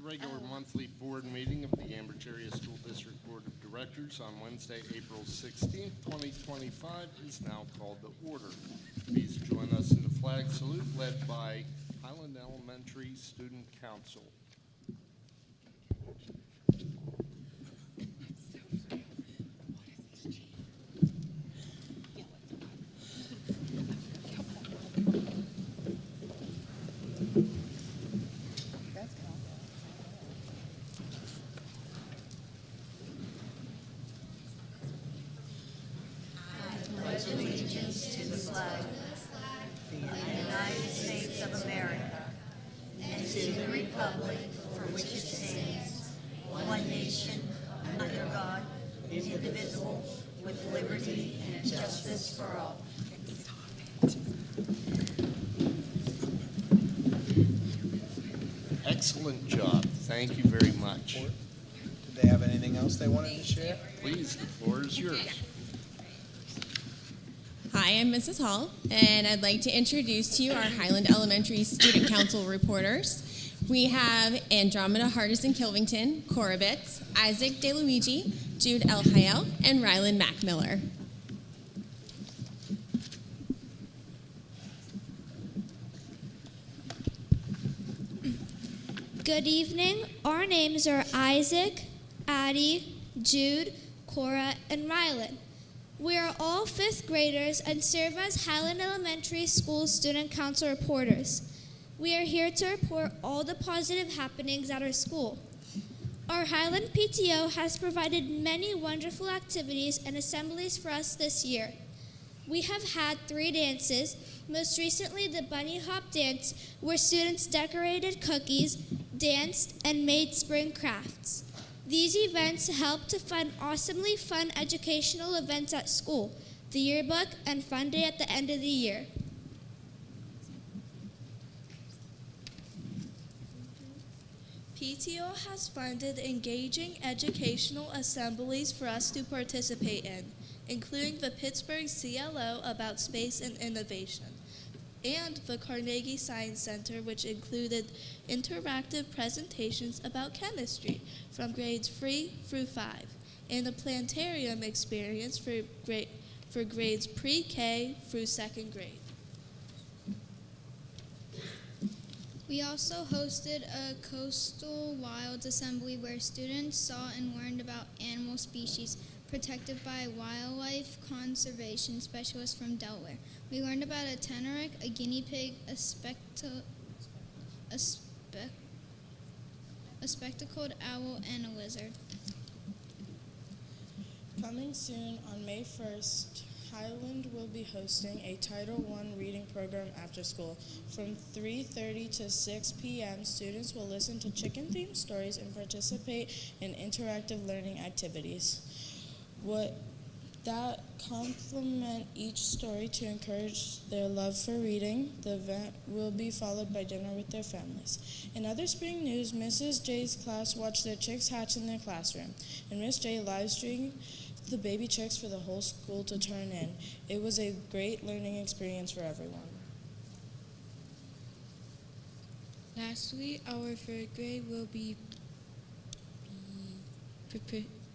regular monthly board meeting of the Ambridge Area School District Board of Directors on Wednesday, April 16th, 2025 is now called to order. Please join us in the flag salute led by Highland Elementary Student Council. Allegiance to the flag of the United States of America and to the republic for which it stands, one nation, under God, indivisible, with liberty and justice for all. Excellent job. Thank you very much. Did they have anything else they wanted to share? Please, the floor is yours. Hi, I'm Mrs. Hall, and I'd like to introduce to you our Highland Elementary Student Council reporters. We have Andromeda Hardison-Kilvington, Korobitz, Isaac DeLuigi, Jude L. Hayel, and Rylan Mackmiller. Good evening. Our names are Isaac, Addie, Jude, Cora, and Rylan. We are all 5th graders and serve as Highland Elementary School Student Council reporters. We are here to report all the positive happenings at our school. Our Highland PTO has provided many wonderful activities and assemblies for us this year. We have had 3 dances, most recently the Bunny Hop Dance, where students decorated cookies, danced, and made spring crafts. These events help to fund awesomely fun educational events at school, the yearbook, and fun day at the end of the year. PTO has funded engaging educational assemblies for us to participate in, including the Pittsburgh CLO about space and innovation, and the Carnegie Science Center, which included interactive presentations about chemistry from grades 3 through 5, and a planetarium experience for grades pre-K through 2nd grade. We also hosted a coastal wilds assembly where students saw and learned about animal species protected by wildlife conservation specialists from Delaware. We learned about a tenoric, a guinea pig, a spectacled owl, and a lizard. Coming soon on May 1st, Highland will be hosting a Title I reading program after school. From 3:30 to 6 p.m., students will listen to chicken-themed stories and participate in interactive learning activities that complement each story to encourage their love for reading. The event will be followed by dinner with their families. In other spring news, Mrs. J's class watched their chicks hatch in their classroom, and Miss J live-streamed the baby chicks for the whole school to turn in. It was a great learning experience for everyone. Lastly, our 3rd grade will be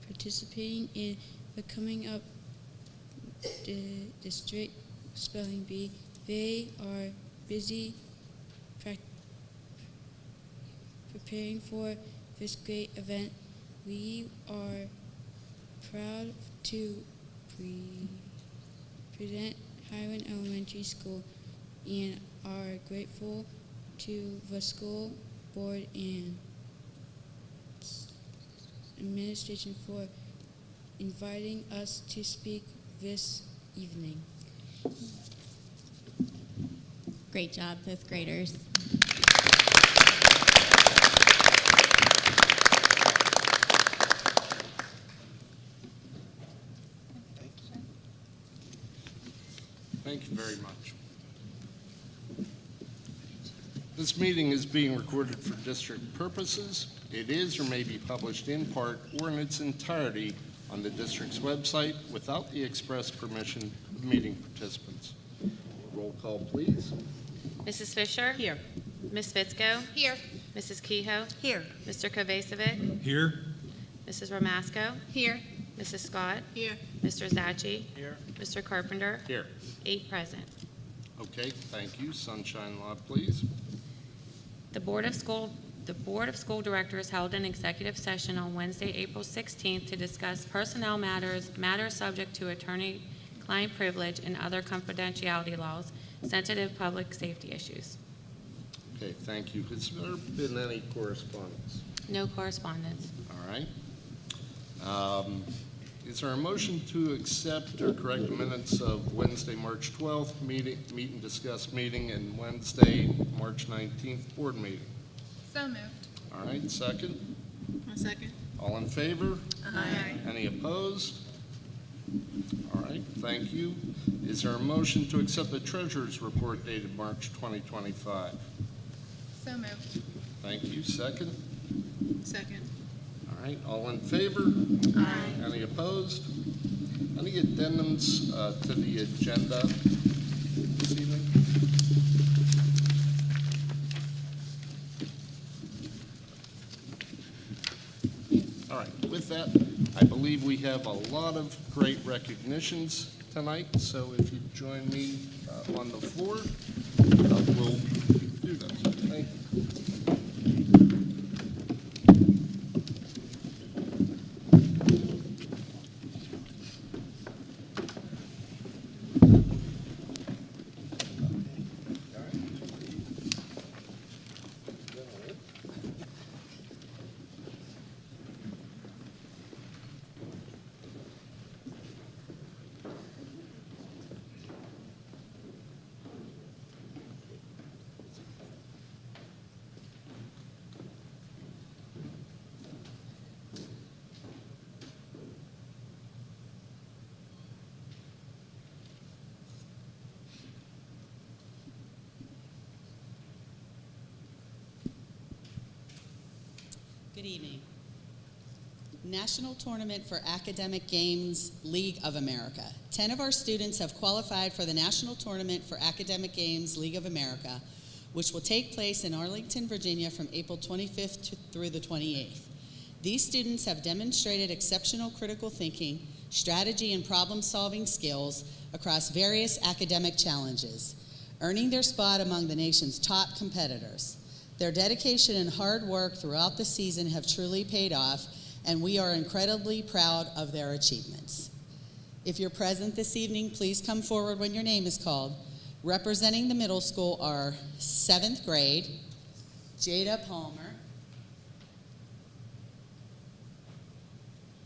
participating in the Coming Up District Spelling Bee. They are busy preparing for this great event. We are proud to present Highland Elementary School and are grateful to the school board and administration for inviting us to speak this evening. Great job, 5th graders. Thank you very much. This meeting is being recorded for district purposes. It is or may be published in part or in its entirety on the district's website without the express permission of meeting participants. Roll call, please. Mrs. Fisher? Here. Ms. Fitzko? Here. Mrs. Kehoe, Here. Mr. Kovacevic, Here. Mrs. Ramasco, Here. Mrs. Scott, Here. Mr. Zachi, Here. Mr. Carpenter, Here. 8 present. Okay, thank you. Sunshine Law, please. The Board of School Directors held an executive session on Wednesday, April 16th to discuss personnel matters subject to attorney-client privilege and other confidentiality laws, sensitive public safety issues. Okay, thank you. Has there been any correspondence? No correspondence. All right. Is there a motion to accept or correct the minutes of Wednesday, March 12th, meet and discuss meeting, and Wednesday, March 19th, board meeting? So moved. All right, second? A second. All in favor? Aye. Any opposed? All right, thank you. Is there a motion to accept the treasurer's report dated March 2025? So moved. Thank you. Second? Second. All right, all in favor? Aye. Any opposed? Any addendums to the agenda this evening? All right, with that, I believe we have a lot of great recognitions tonight, so if you join me on the floor, we'll do those. Thank you. Good evening. National Tournament for Academic Games League of America. 10 of our students have qualified for the National Tournament for Academic Games League of America, which will take place in Arlington, Virginia from April 25th through the 28th. These students have demonstrated exceptional critical thinking, strategy, and problem-solving skills across various academic challenges, earning their spot among the nation's top competitors. Their dedication and hard work throughout the season have truly paid off, and we are incredibly proud of their achievements. If you're present this evening, please come forward when your name is called. Representing the middle school are 7th grade, Jada Palmer,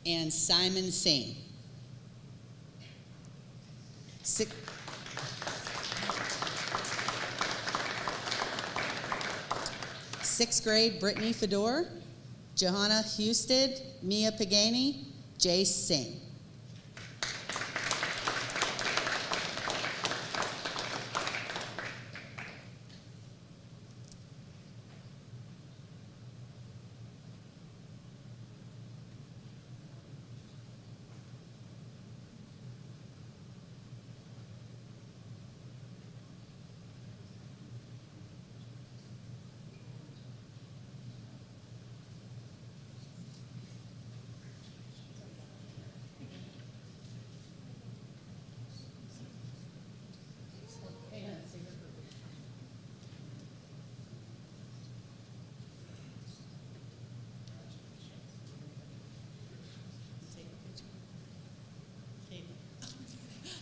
and Simon Singh. Sixth grade, Brittany Fedor, Johanna Husted, Mia Pagani, Jay Singh.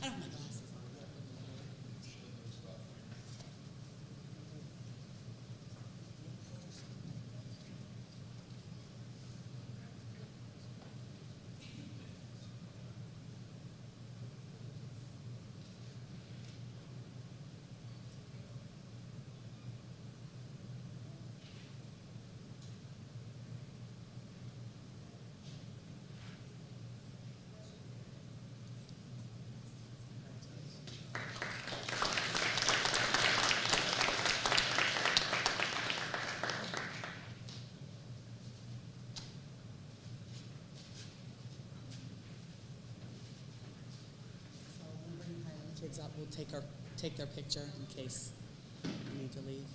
I don't have my glasses on. Kids up, we'll take their picture in case we need to leave.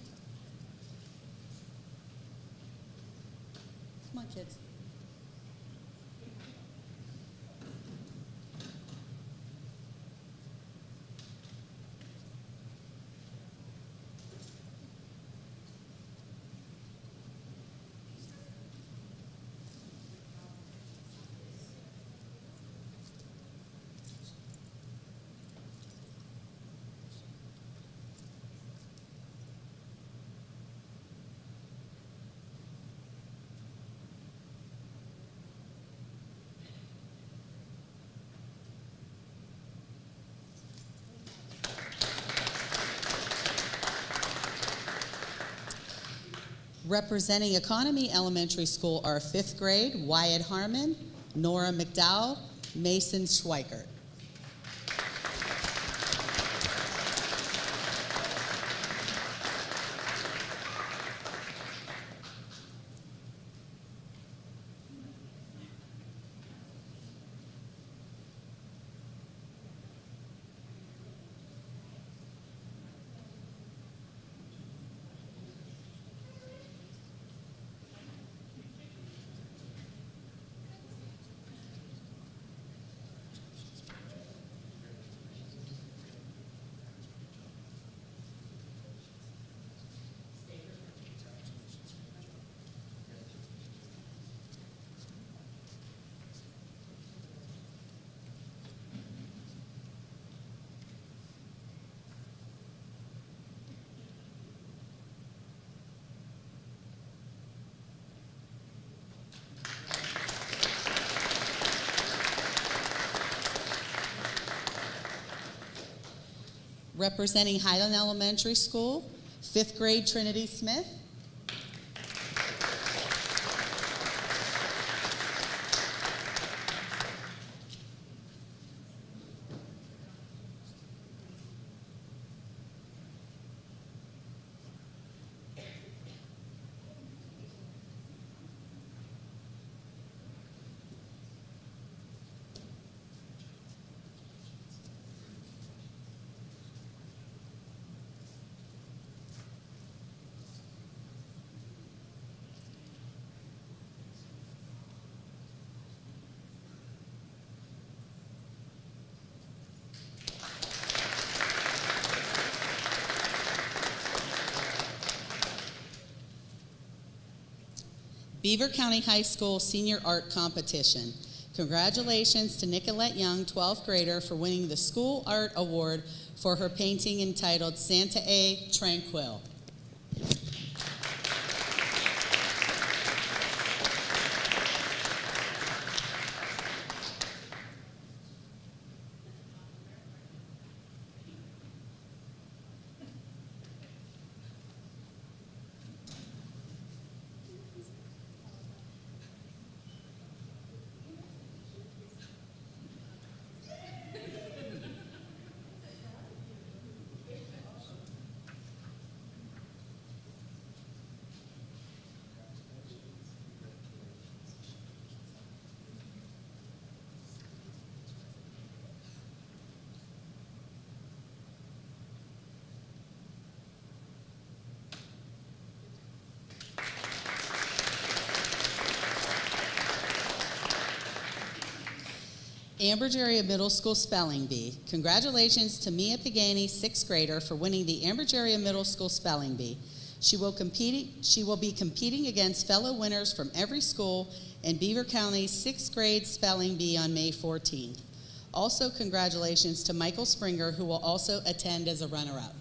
Come on, kids. Representing Economy Elementary School are 5th grade, Wyatt Harmon, Nora McDowell, Mason Schweikert. Representing Highland Elementary School, 5th grade, Trinity Smith. Beaver County High School Senior Art Competition. Congratulations to Nicolette Young, 12th grader, for winning the School Art Award for her painting entitled Santa A Tranquil. Ambridge Area Middle School Spelling Bee. Congratulations to Mia Pagani, 6th grader, for winning the Ambridge Area Middle School Spelling Bee. She will be competing against fellow winners from every school in Beaver County's 6th grade Spelling Bee on May 14th. Also, congratulations to Michael Springer, who will also attend as a runner-up.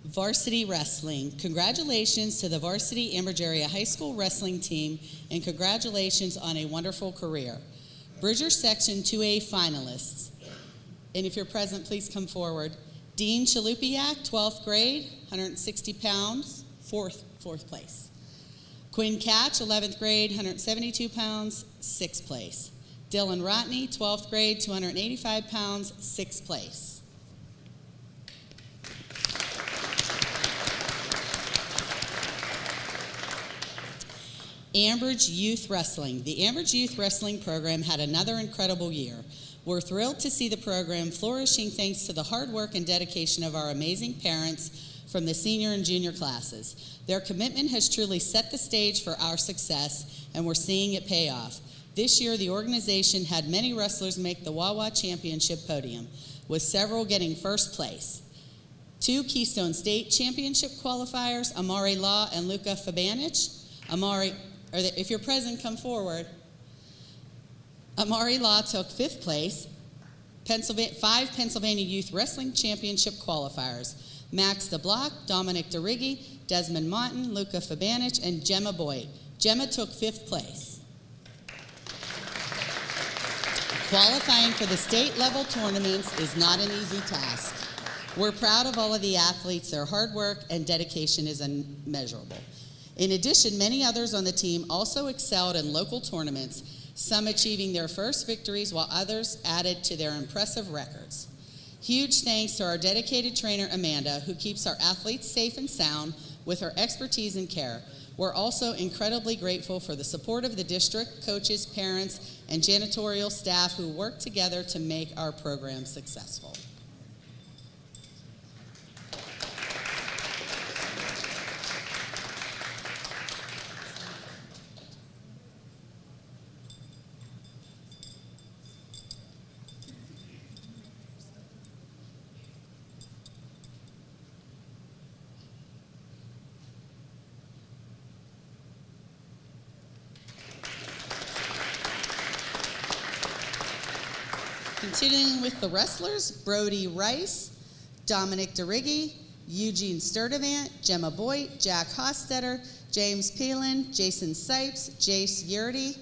Varsity Wrestling. Congratulations to the Varsity Ambridge Area High School Wrestling Team, and congratulations on a wonderful career. Bridger Section 2A finalists. And if you're present, please come forward. Dean Chalupiak, 12th grade, 160 pounds, fourth place. Quinn Catch, 11th grade, 172 pounds, 6th place. Dylan Rotney, 12th grade, 285 pounds, 6th place. Ambridge Youth Wrestling. The Ambridge Youth Wrestling program had another incredible year. We're thrilled to see the program flourishing thanks to the hard work and dedication of our amazing parents from the senior and junior classes. Their commitment has truly set the stage for our success, and we're seeing it pay off. This year, the organization had many wrestlers make the Wawa Championship podium, with several getting first place. 2 Keystone State Championship qualifiers, Amari Law and Luca Fabanich. If you're present, come forward. Amari Law took 5th place. 5 Pennsylvania Youth Wrestling Championship qualifiers, Max DeBlock, Dominic DeRiggi, Desmond Monton, Luca Fabanich, and Gemma Boyd. Gemma took 5th place. Qualifying for the state level tournaments is not an easy task. We're proud of all of the athletes. Their hard work and dedication is immeasurable. In addition, many others on the team also excelled in local tournaments, some achieving their first victories while others added to their impressive records. Huge thanks to our dedicated trainer, Amanda, who keeps our athletes safe and sound with her expertise and care. We're also incredibly grateful for the support of the district, coaches, parents, and janitorial staff who work together to make our program successful. Continuing with the wrestlers, Brody Rice, Dominic DeRiggi, Eugene Sturdivant, Gemma Boyd, Jack Hostetter, James Peelan, Jason Sipes, Jace Yurdy,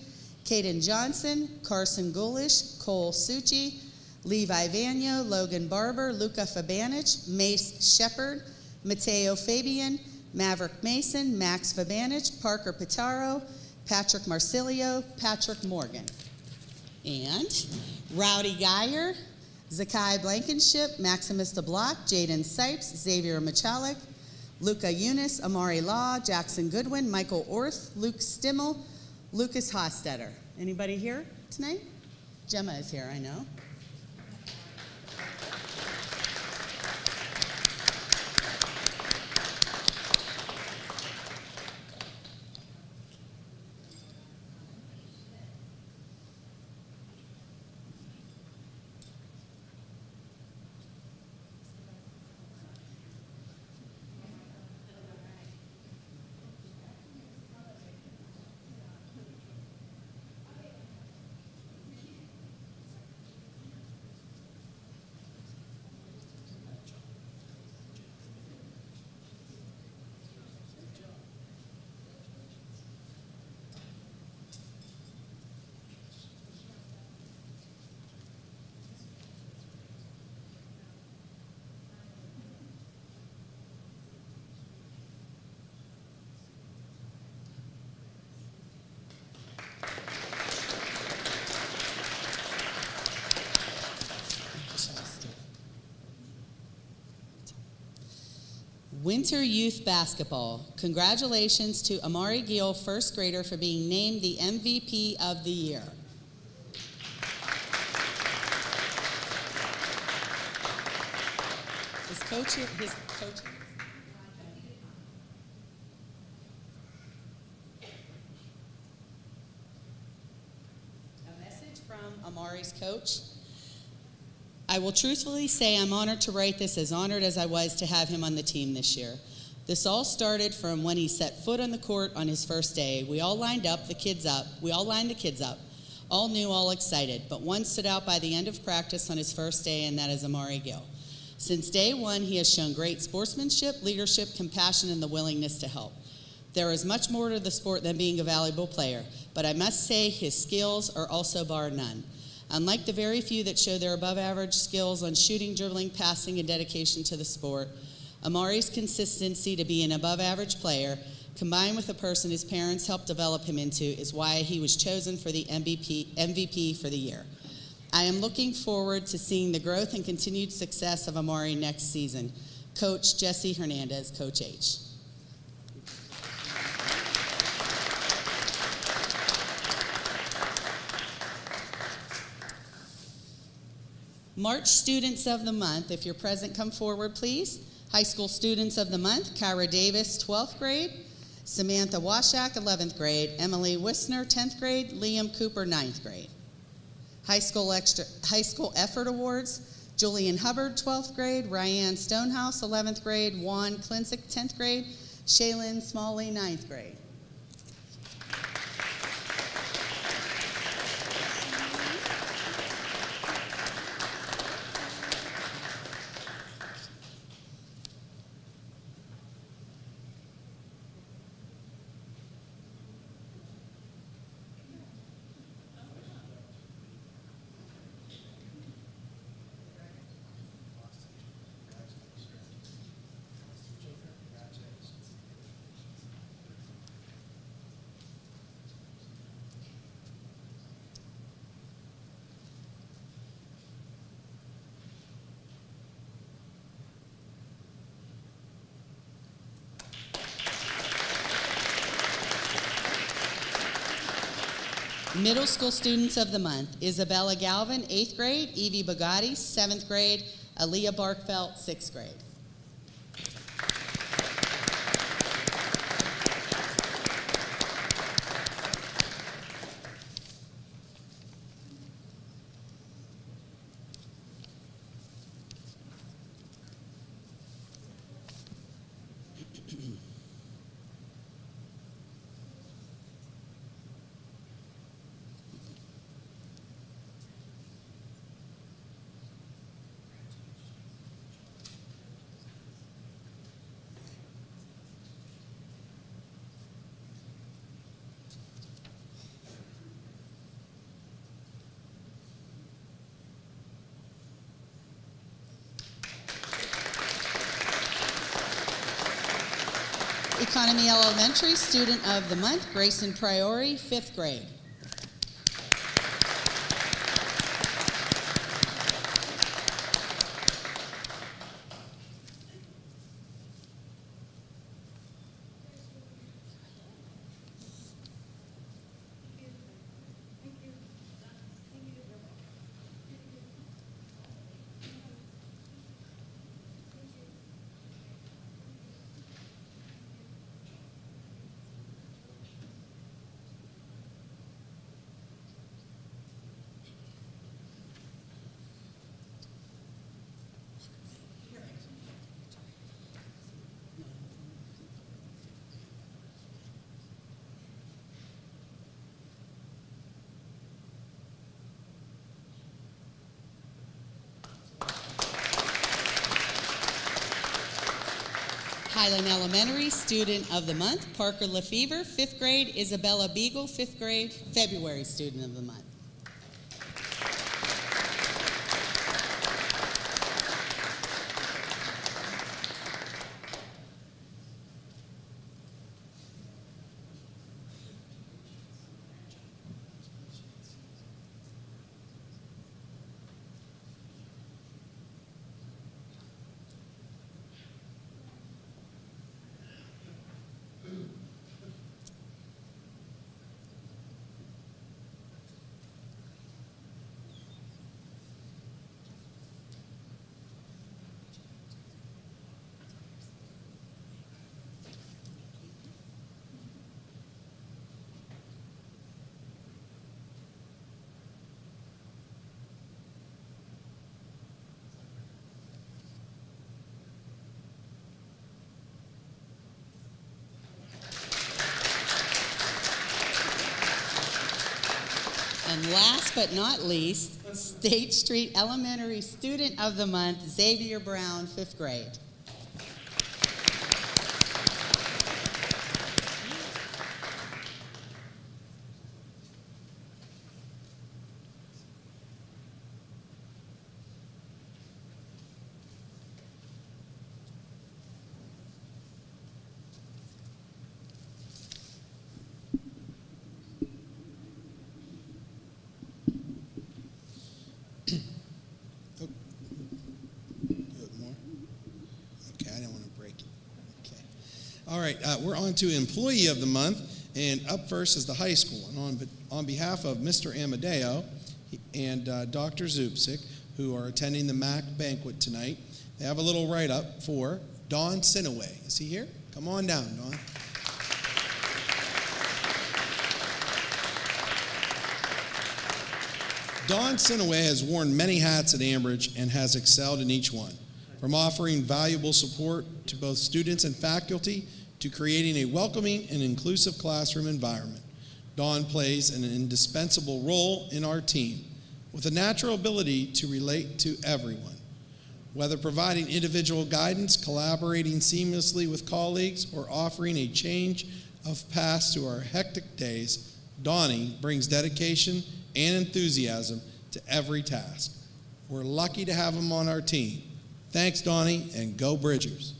Caden Johnson, Carson Gulish, Cole Succi, Levi Vano, Logan Barber, Luca Fabanich, Mace Shepard, Mateo Fabian, Maverick Mason, Max Fabanich, Parker Pitaro, Patrick Marsilio, Patrick Morgan. And Rowdy Geyer, Zakai Blankenship, Maximus DeBlock, Jaden Sipes, Xavier Michalik, Luca Eunice, Amari Law, Jackson Goodwin, Michael Orth, Luke Stimmel, Lucas Hostetter. Anybody here tonight? Gemma is here, I know. Winter Youth Basketball. Congratulations to Amari Gill, first grader, for being named the MVP of the year. His coach. A message from Amari's coach. I will truthfully say I'm honored to write this, as honored as I was to have him on the team this year. This all started from when he set foot on the court on his first day. We all lined the kids up, all new, all excited, but one stood out by the end of practice on his first day, and that is Amari Gill. Since day one, he has shown great sportsmanship, leadership, compassion, and the willingness to help. There is much more to the sport than being a valuable player, but I must say his skills are also bar none. Unlike the very few that show their above-average skills on shooting, dribbling, passing, and dedication to the sport, Amari's consistency to be an above-average player, combined with the person his parents helped develop him into, is why he was chosen for the MVP for the year. I am looking forward to seeing the growth and continued success of Amari next season. Coach Jesse Hernandez, Coach H. March Students of the Month, if you're present, come forward, please. High School Students of the Month, Kyra Davis, 12th grade. Samantha Washak, 11th grade. Emily Wisner, 10th grade. Liam Cooper, 9th grade. High School Effort Awards, Julian Hubbard, 12th grade. Ryan Stonehouse, 11th grade. Juan Klinsick, 10th grade. Shaylin Smalley, 9th grade. Middle School Students of the Month, Isabella Galvin, 8th grade. Evie Bugatti, 7th grade. Aaliyah Barkfelt, 6th grade. Economy Elementary Student of the Month, Grayson Priori, 5th grade. Highland Elementary Student of the Month, Parker Lefevre, 5th grade. Isabella Beagle, 5th grade. February Student of the Month. And last but not least, State Street Elementary Student of the Month, Xavier Brown, 5th grade. All right, we're on to Employee of the Month, and up first is the high school. And on behalf of Mr. Amadeo and Dr. Zupsik, who are attending the MAC banquet tonight. They have a little write-up for Don Sinaway. Is he here? Come on down, Don. Don Sinaway has worn many hats at Ambridge and has excelled in each one, from offering valuable support to both students and faculty to creating a welcoming and inclusive classroom environment. Don plays an indispensable role in our team with a natural ability to relate to everyone. Whether providing individual guidance, collaborating seamlessly with colleagues, or offering a change of pace to our hectic days, Donnie brings dedication and enthusiasm to every task. We're lucky to have him on our team. Thanks, Donnie, and go Bridgers.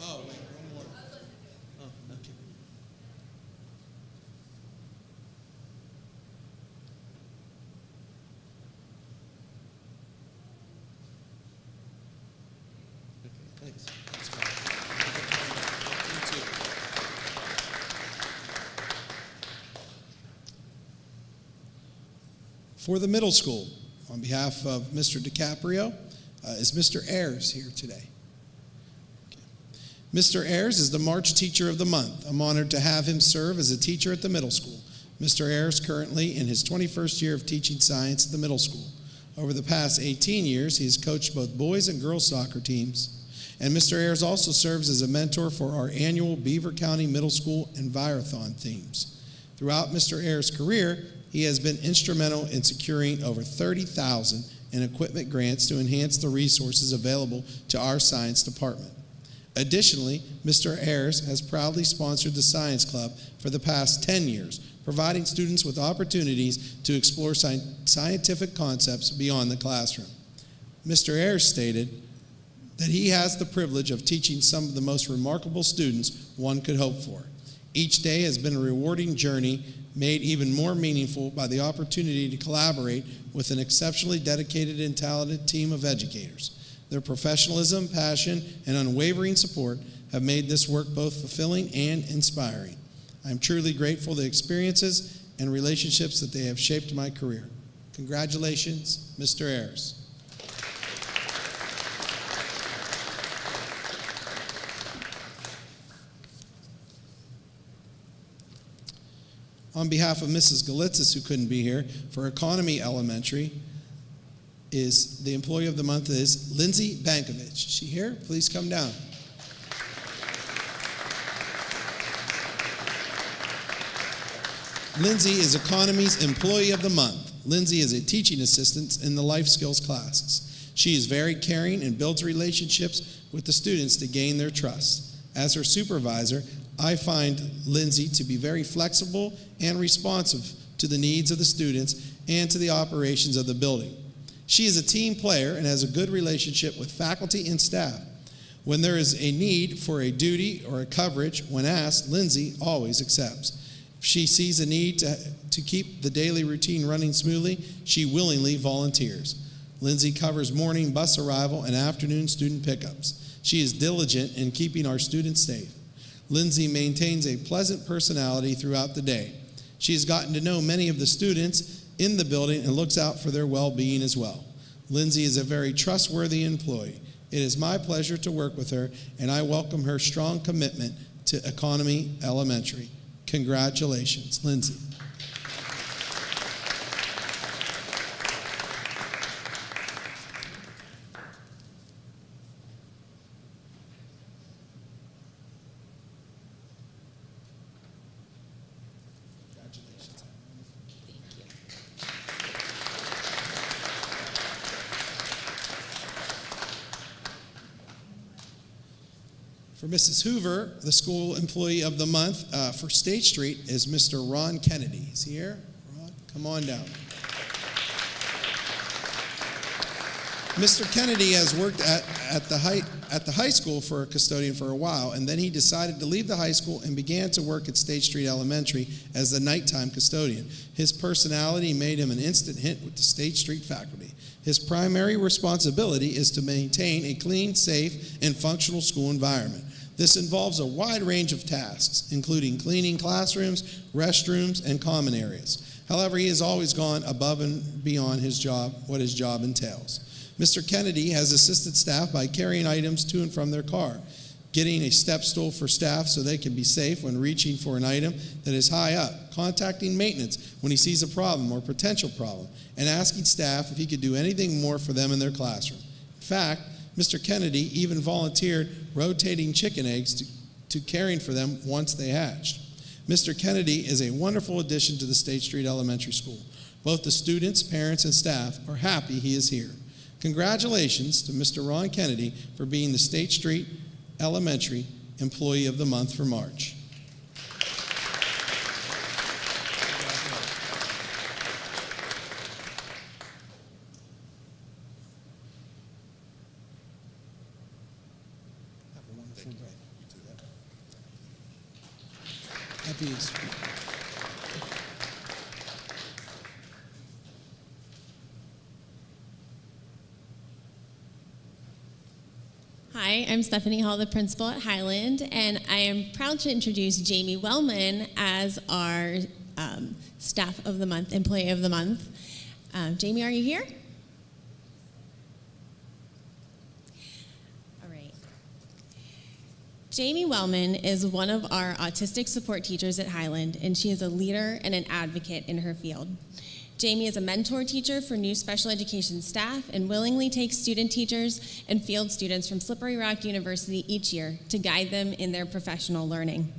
Oh, wait, one more. Oh, okay. Thanks. Thanks, Bob. You too. For the middle school, on behalf of Mr. DiCaprio, is Mr. Ayers here today. Okay. Mr. Ayers is the March Teacher of the Month. I'm honored to have him serve as a teacher at the middle school. Mr. Ayers currently in his 21st year of teaching science at the middle school. Over the past 18 years, he has coached both boys and girls soccer teams. And Mr. Ayers also serves as a mentor for our annual Beaver County Middle School Envirothon themes. Throughout Mr. Ayers' career, he has been instrumental in securing over $30,000 in equipment grants to enhance the resources available to our science department. Additionally, Mr. Ayers has proudly sponsored the Science Club for the past 10 years, providing students with opportunities to explore scientific concepts beyond the classroom. Mr. Ayers stated that he has the privilege of teaching some of the most remarkable students one could hope for. Each day has been a rewarding journey, made even more meaningful by the opportunity to collaborate with an exceptionally dedicated and talented team of educators. Their professionalism, passion, and unwavering support have made this work both fulfilling and inspiring. I'm truly grateful for the experiences and relationships that they have shaped my career. Congratulations, Mr. Ayers. On behalf of Mrs. Galitzis, who couldn't be here, for Economy Elementary, is the Employee of the Month is Lindsay Bankovich. Is she here? Please come down. Lindsay is Economy's Employee of the Month. Lindsay is a teaching assistant in the life skills classes. She is very caring and builds relationships with the students to gain their trust. As her supervisor, I find Lindsay to be very flexible and responsive to the needs of the students and to the operations of the building. She is a team player and has a good relationship with faculty and staff. When there is a need for a duty or a coverage, when asked, Lindsay always accepts. If she sees a need to keep the daily routine running smoothly, she willingly volunteers. Lindsay covers morning bus arrival and afternoon student pickups. She is diligent in keeping our students safe. Lindsay maintains a pleasant personality throughout the day. She has gotten to know many of the students in the building and looks out for their well-being as well. Lindsay is a very trustworthy employee. It is my pleasure to work with her, and I welcome her strong commitment to Economy Elementary. Congratulations, Lindsay. For Mrs. Hoover, the School Employee of the Month for State Street is Mr. Ron Kennedy. Is he here? Ron, come on down. Mr. Kennedy has worked at the high school for a custodian for a while, and then he decided to leave the high school and began to work at State Street Elementary as the nighttime custodian. His personality made him an instant hit with the State Street faculty. His primary responsibility is to maintain a clean, safe, and functional school environment. This involves a wide range of tasks, including cleaning classrooms, restrooms, and common areas. However, he has always gone above and beyond his job, what his job entails. Mr. Kennedy has assisted staff by carrying items to and from their car, getting a step stool for staff so they can be safe when reaching for an item that is high up, contacting maintenance when he sees a problem or potential problem, and asking staff if he could do anything more for them in their classroom. In fact, Mr. Kennedy even volunteered rotating chicken eggs to caring for them once they hatched. Mr. Kennedy is a wonderful addition to the State Street Elementary School. Both the students, parents, and staff are happy he is here. Congratulations to Mr. Ron Kennedy for being the State Street Elementary Employee of the Month for March. Happy Easter. Hi, I'm Stephanie Hall, the principal at Highland, and I am proud to introduce Jamie Wellman as our Staff of the Month, Employee of the Month. Jamie, are you here? All right. Jamie Wellman is one of our autistic support teachers at Highland, and she is a leader and an advocate in her field. Jamie is a mentor teacher for new special education staff and willingly takes student teachers and field students from Slippery Rock University each year to guide them in their professional learning.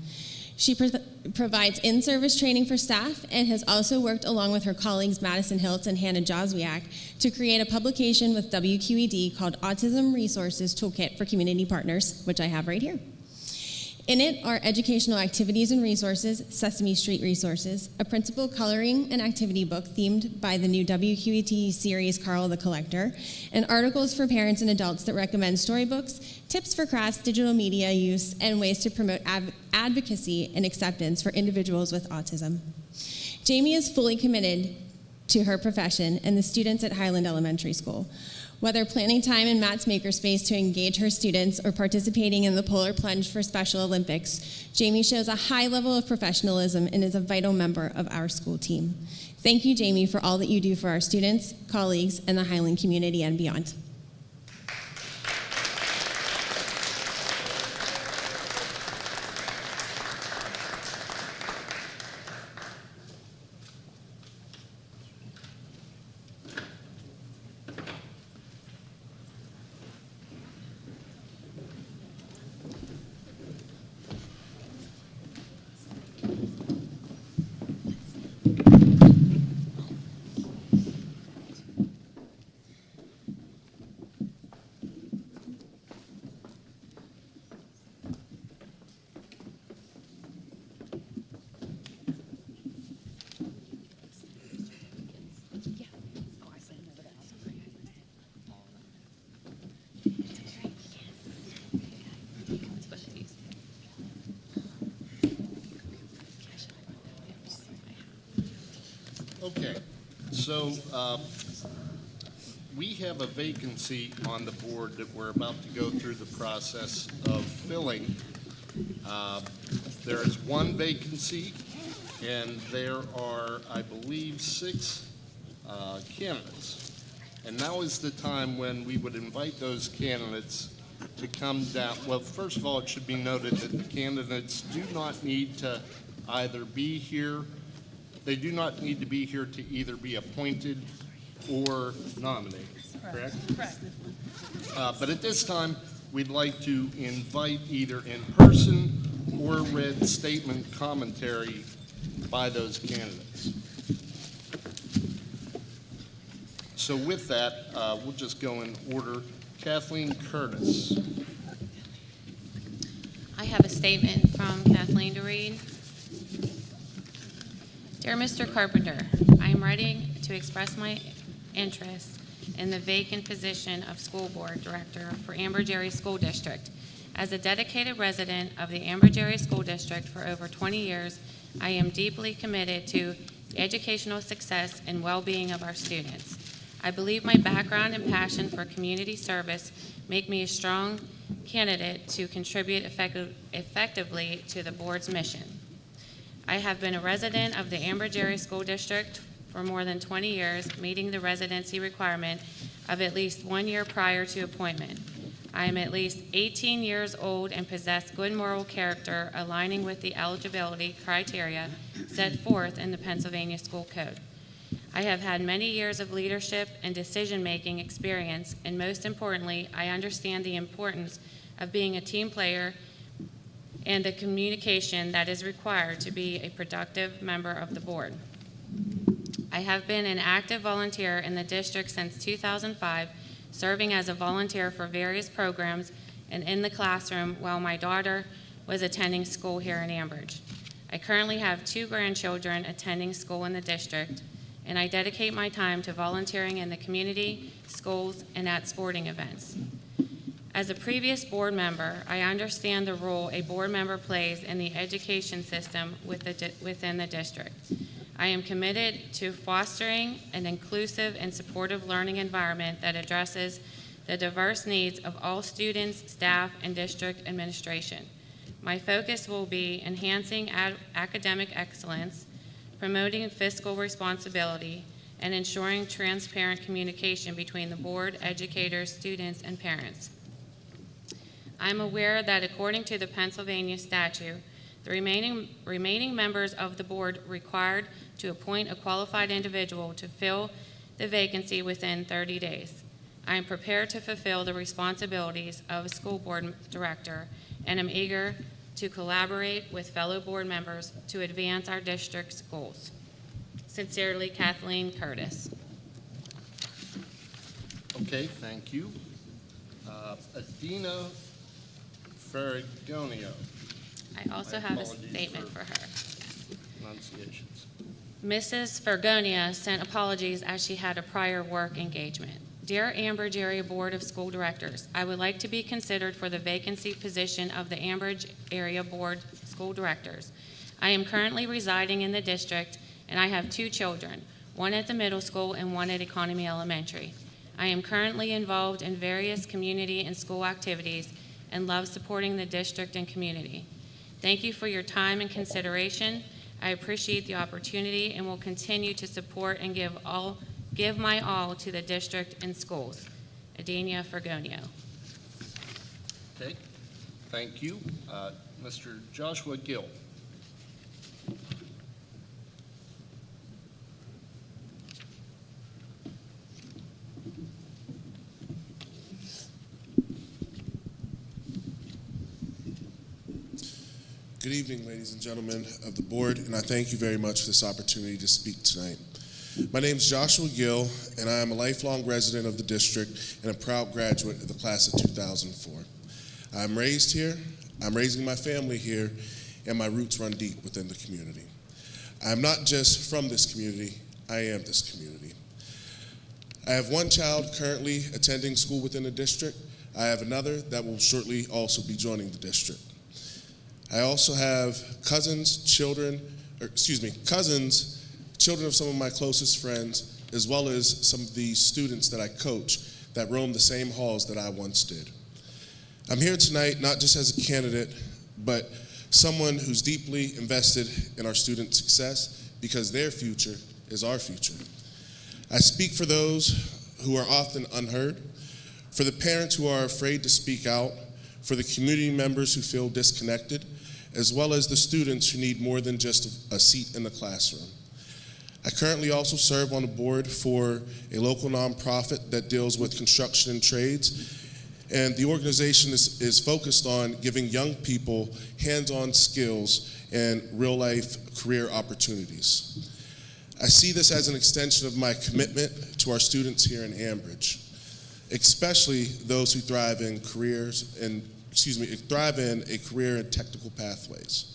She provides in-service training for staff and has also worked along with her colleagues Madison Hiltz and Hannah Joswiak to create a publication with WQED called Autism Resources Toolkit for Community Partners, which I have right here. In it are educational activities and resources, Sesame Street resources, a principal coloring and activity book themed by the new WQET series Carl the Collector, and articles for parents and adults that recommend storybooks, tips for crafts, digital media use, and ways to promote advocacy and acceptance for individuals with autism. Jamie is fully committed to her profession and the students at Highland Elementary School. Whether planning time in Matt's Makerspace to engage her students or participating in the Polar Plunge for Special Olympics, Jamie shows a high level of professionalism and is a vital member of our school team. Thank you, Jamie, for all that you do for our students, colleagues, and the Highland community and beyond. Okay, so we have a vacancy on the board that we're about to go through the process of filling. There is one vacancy, and there are, I believe, 6 candidates. And now is the time when we would invite those candidates to come down. Well, first of all, it should be noted that the candidates do not need to either be here. They do not need to be here to either be appointed or nominated, correct? Correct. But at this time, we'd like to invite either in person or read statement commentary by those candidates. So with that, we'll just go in order. Kathleen Curtis. I have a statement from Kathleen to read. Dear Mr. Carpenter, I am writing to express my interest in the vacant position of School Board Director for Amber Jerry School District. As a dedicated resident of the Amber Jerry School District for over 20 years, I am deeply committed to the educational success and well-being of our students. I believe my background and passion for community service make me a strong candidate to contribute effectively to the board's mission. I have been a resident of the Ambridge Area School District for more than 20 years, meeting the residency requirement of at least 1 year prior to appointment. I am at least 18 years old and possess good moral character aligning with the eligibility criteria set forth in the Pennsylvania School Code. I have had many years of leadership and decision-making experience, and most importantly, I understand the importance of being a team player and the communication that is required to be a productive member of the board. I have been an active volunteer in the district since 2005, serving as a volunteer for various programs and in the classroom while my daughter was attending school here in Ambridge. I currently have 2 grandchildren attending school in the district, and I dedicate my time to volunteering in the community, schools, and at sporting events. As a previous board member, I understand the role a board member plays in the education system within the district. I am committed to fostering an inclusive and supportive learning environment that addresses the diverse needs of all students, staff, and district administration. My focus will be enhancing academic excellence, promoting fiscal responsibility, and ensuring transparent communication between the board, educators, students, and parents. I'm aware that according to the Pennsylvania statute, the remaining members of the board required to appoint a qualified individual to fill the vacancy within 30 days. I am prepared to fulfill the responsibilities of a school board director and am eager to collaborate with fellow board members to advance our district's goals. Sincerely, Kathleen Curtis. Okay, thank you. Adina Ferragonio. I also have a statement for her. Pronunciations. Mrs. Fergonia sent apologies as she had a prior work engagement. Dear Ambridge Area Board of School Directors, I would like to be considered for the vacancy position of the Ambridge Area Board School Directors. I am currently residing in the district, and I have 2 children, one at the middle school and one at Economy Elementary. I am currently involved in various community and school activities and love supporting the district and community. Thank you for your time and consideration. I appreciate the opportunity and will continue to support and give my all to the district and schools. Adina Fergonio. Okay, thank you. Mr. Joshua Gill. Good evening, ladies and gentlemen of the board, and I thank you very much for this opportunity to speak tonight. My name is Joshua Gill, and I am a lifelong resident of the district and a proud graduate of the class of 2004. I'm raised here, I'm raising my family here, and my roots run deep within the community. I'm not just from this community, I am this community. I have one child currently attending school within the district. I have another that will shortly also be joining the district. I also have cousins, children of some of my closest friends, as well as some of the students that I coach that roam the same halls that I once did. I'm here tonight not just as a candidate, but someone who's deeply invested in our student success because their future is our future. I speak for those who are often unheard, for the parents who are afraid to speak out, for the community members who feel disconnected, as well as the students who need more than just a seat in the classroom. I currently also serve on the board for a local nonprofit that deals with construction and trades, and the organization is focused on giving young people hands-on skills and real-life career opportunities. I see this as an extension of my commitment to our students here in Ambridge, especially those who thrive in a career in technical pathways.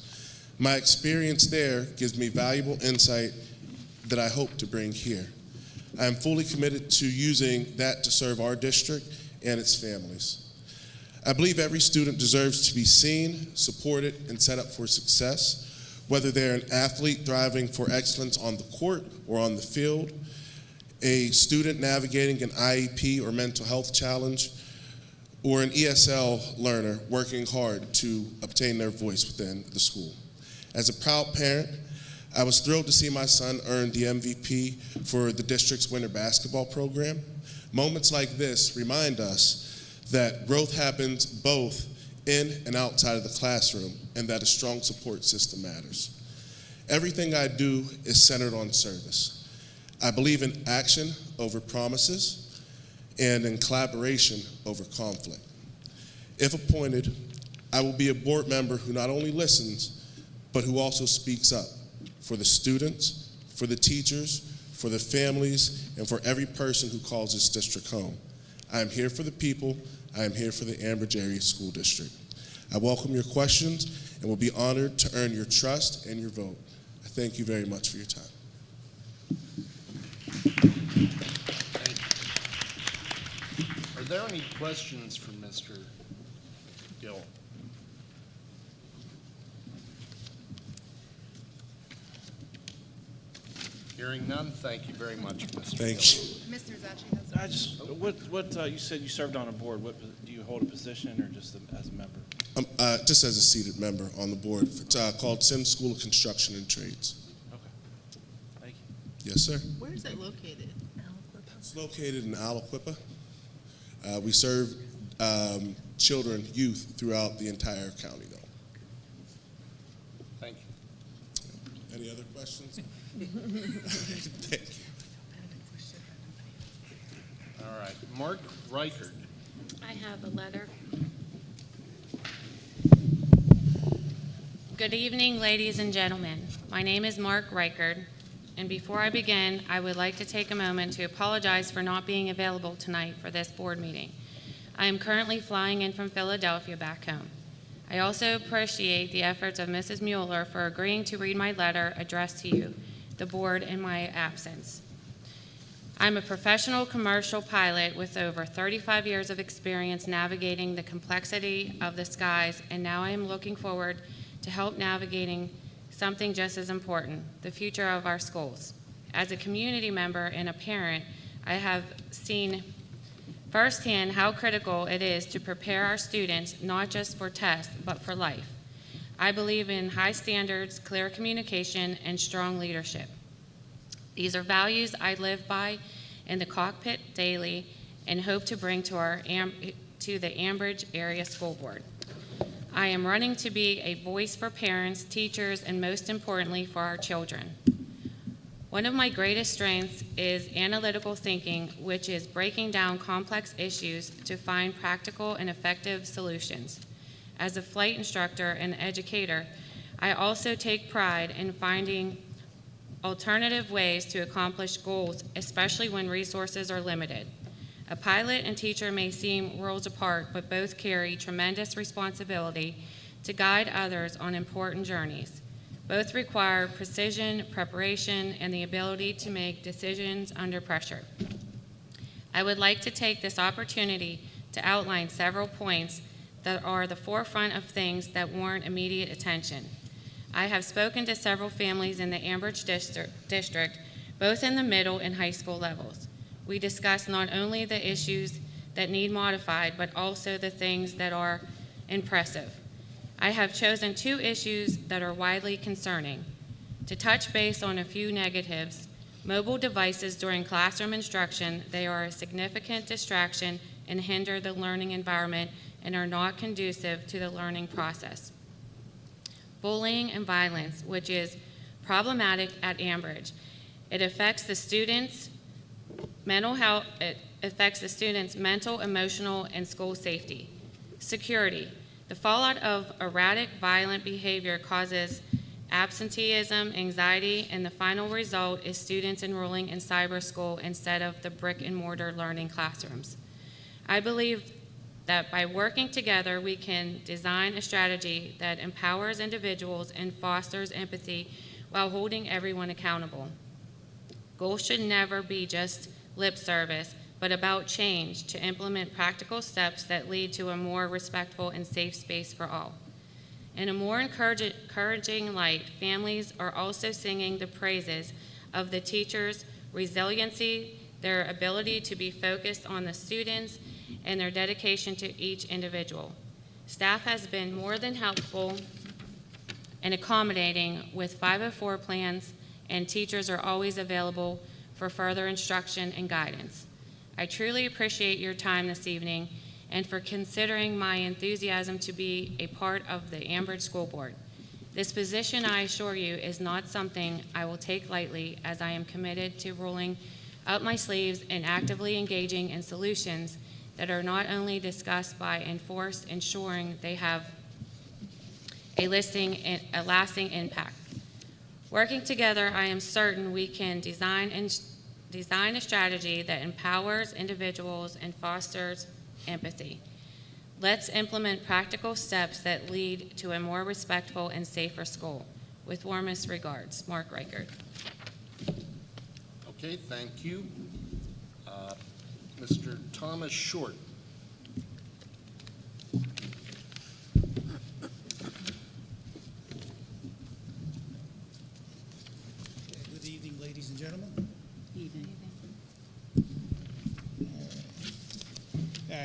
My experience there gives me valuable insight that I hope to bring here. I am fully committed to using that to serve our district and its families. I believe every student deserves to be seen, supported, and set up for success, whether they're an athlete thriving for excellence on the court or on the field, a student navigating an IEP or mental health challenge, or an ESL learner working hard to obtain their voice within the school. As a proud parent, I was thrilled to see my son earn the MVP for the district's winter basketball program. Moments like this remind us that growth happens both in and outside of the classroom, and that a strong support system matters. Everything I do is centered on service. I believe in action over promises and in collaboration over conflict. If appointed, I will be a board member who not only listens, but who also speaks up for the students, for the teachers, for the families, and for every person who calls this district home. I am here for the people. I am here for the Ambridge Area School District. I welcome your questions and will be honored to earn your trust and your vote. I thank you very much for your time. Thank you. Are there any questions for Mr. Gill? Hearing none, thank you very much, Mr. Gill. Thank you. Mr. Zacci has You said you served on a board. What do you hold a position or just as a member? Just as a seated member on the board. It's called Sims School of Construction and Trades. Okay. Thank you. Yes, sir. Where is that located? It's located in Aliquippa. We serve children, youth throughout the entire county, though. Thank you. Any other questions? Thank you. All right, Mark Reichert. I have a letter. Good evening, ladies and gentlemen. My name is Mark Reichert, and before I begin, I would like to take a moment to apologize for not being available tonight for this board meeting. I am currently flying in from Philadelphia back home. I also appreciate the efforts of Mrs. Mueller for agreeing to read my letter addressed to you, the board, in my absence. I'm a professional commercial pilot with over 35 years of experience navigating the complexity of the skies, and now I am looking forward to help navigating something just as important, the future of our schools. As a community member and a parent, I have seen firsthand how critical it is to prepare our students not just for tests, but for life. I believe in high standards, clear communication, and strong leadership. These are values I live by in the cockpit daily and hope to bring to the Ambridge Area School Board. I am running to be a voice for parents, teachers, and most importantly, for our children. One of my greatest strengths is analytical thinking, which is breaking down complex issues to find practical and effective solutions. As a flight instructor and educator, I also take pride in finding alternative ways to accomplish goals, especially when resources are limited. A pilot and teacher may seem worlds apart, but both carry tremendous responsibility to guide others on important journeys. Both require precision, preparation, and the ability to make decisions under pressure. I would like to take this opportunity to outline several points that are the forefront of things that warrant immediate attention. I have spoken to several families in the Ambridge district, both in the middle and high school levels. We discussed not only the issues that need modified, but also the things that are impressive. I have chosen two issues that are widely concerning. To touch base on a few negatives, mobile devices during classroom instruction, they are a significant distraction and hinder the learning environment and are not conducive to the learning process. Bullying and violence, which is problematic at Ambridge. It affects the students' mental health, it affects the students' mental, emotional, and school safety. Security. The fallout of erratic, violent behavior causes absenteeism, anxiety, and the final result is students enrolling in cyber school instead of the brick and mortar learning classrooms. I believe that by working together, we can design a strategy that empowers individuals and fosters empathy while holding everyone accountable. Goals should never be just lip service, but about change to implement practical steps that lead to a more respectful and safe space for all. In a more encouraging light, families are also singing the praises of the teachers' resiliency, their ability to be focused on the students, and their dedication to each individual. Staff has been more than helpful and accommodating with 504 plans, and teachers are always available for further instruction and guidance. I truly appreciate your time this evening and for considering my enthusiasm to be a part of the Ambridge School Board. This position, I assure you, is not something I will take lightly, as I am committed to rolling up my sleeves and actively engaging in solutions that are not only discussed by enforced, ensuring they have a lasting impact. Working together, I am certain we can design a strategy that empowers individuals and fosters empathy. Let's implement practical steps that lead to a more respectful and safer school. With warmest regards, Mark Reichert. Okay, thank you. Mr. Thomas Short. Good evening, ladies and gentlemen.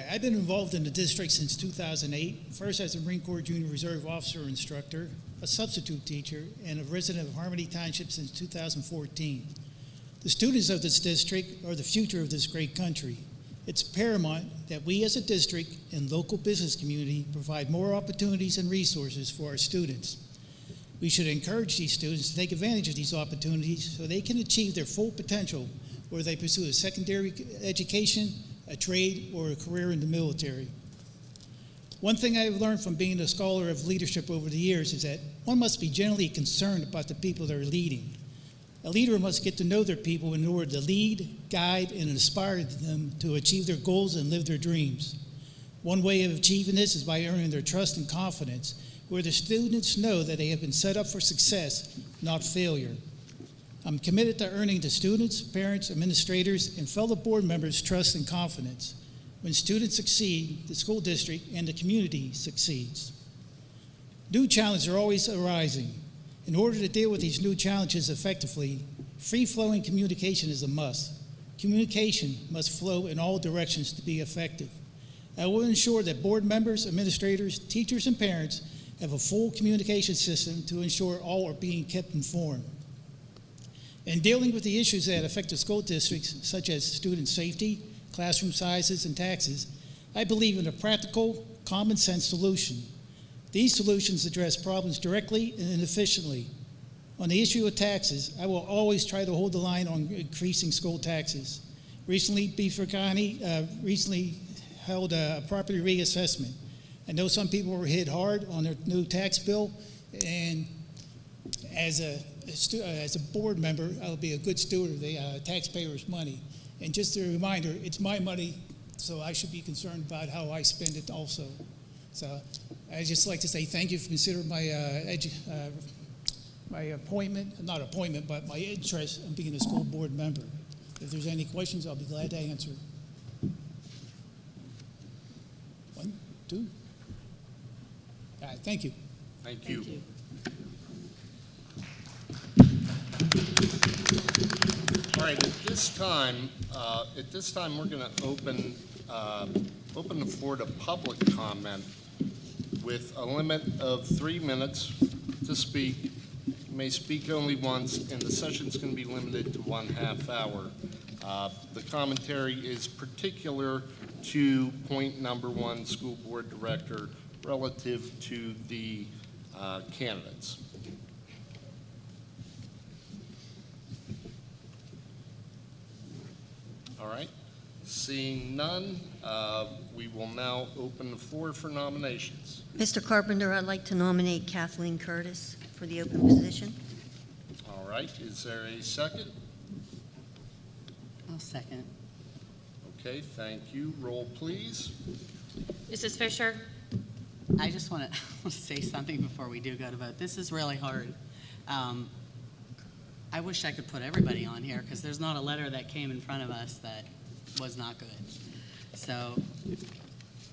I've been involved in the district since 2008, first as a Marine Corps Junior Reserve Officer Instructor, a substitute teacher, and a resident of Harmony Township since 2014. The students of this district are the future of this great country. It's paramount that we as a district and local business community provide more opportunities and resources for our students. We should encourage these students to take advantage of these opportunities so they can achieve their full potential, whether they pursue a secondary education, a trade, or a career in the military. One thing I've learned from being a scholar of leadership over the years is that one must be generally concerned about the people they're leading. A leader must get to know their people in order to lead, guide, and inspire them to achieve their goals and live their dreams. One way of achieving this is by earning their trust and confidence, where the students know that they have been set up for success, not failure. I'm committed to earning the students, parents, administrators, and fellow board members' trust and confidence. When students succeed, the school district and the community succeeds. New challenges are always arising. In order to deal with these new challenges effectively, free-flowing communication is a must. Communication must flow in all directions to be effective. I will ensure that board members, administrators, teachers, and parents have a full communication system to ensure all are being kept informed. In dealing with the issues that affect the school districts, such as student safety, classroom sizes, and taxes, I believe in a practical, common sense solution. These solutions address problems directly and efficiently. On the issue of taxes, I will always try to hold the line on increasing school taxes. Recently, Beaufort County held a property reassessment. I know some people were hit hard on their new tax bill, and as a board member, I'll be a good steward of the taxpayers' money. And just a reminder, it's my money, so I should be concerned about how I spend it also. So I'd just like to say thank you for considering my my interest in being a school board member. If there's any questions, I'll be glad to answer. 1, 2. All right, thank you. Thank you. All right, at this time, we're going to open the floor to public comment with a limit of 3 minutes to speak. You may speak only once, and the session's going to be limited to 1/2 hour. The commentary is particular to point number 1, school board director, relative to the candidates. All right. Seeing none, we will now open the floor for nominations. Mr. Carpenter, I'd like to nominate Kathleen Curtis for the open position. All right. Is there a second? I'll second. Okay, thank you. Roll, please. Mrs. Fisher? I just want to say something before we do go to vote. This is really hard. I wish I could put everybody on here because there's not a letter that came in front of us that was not good. So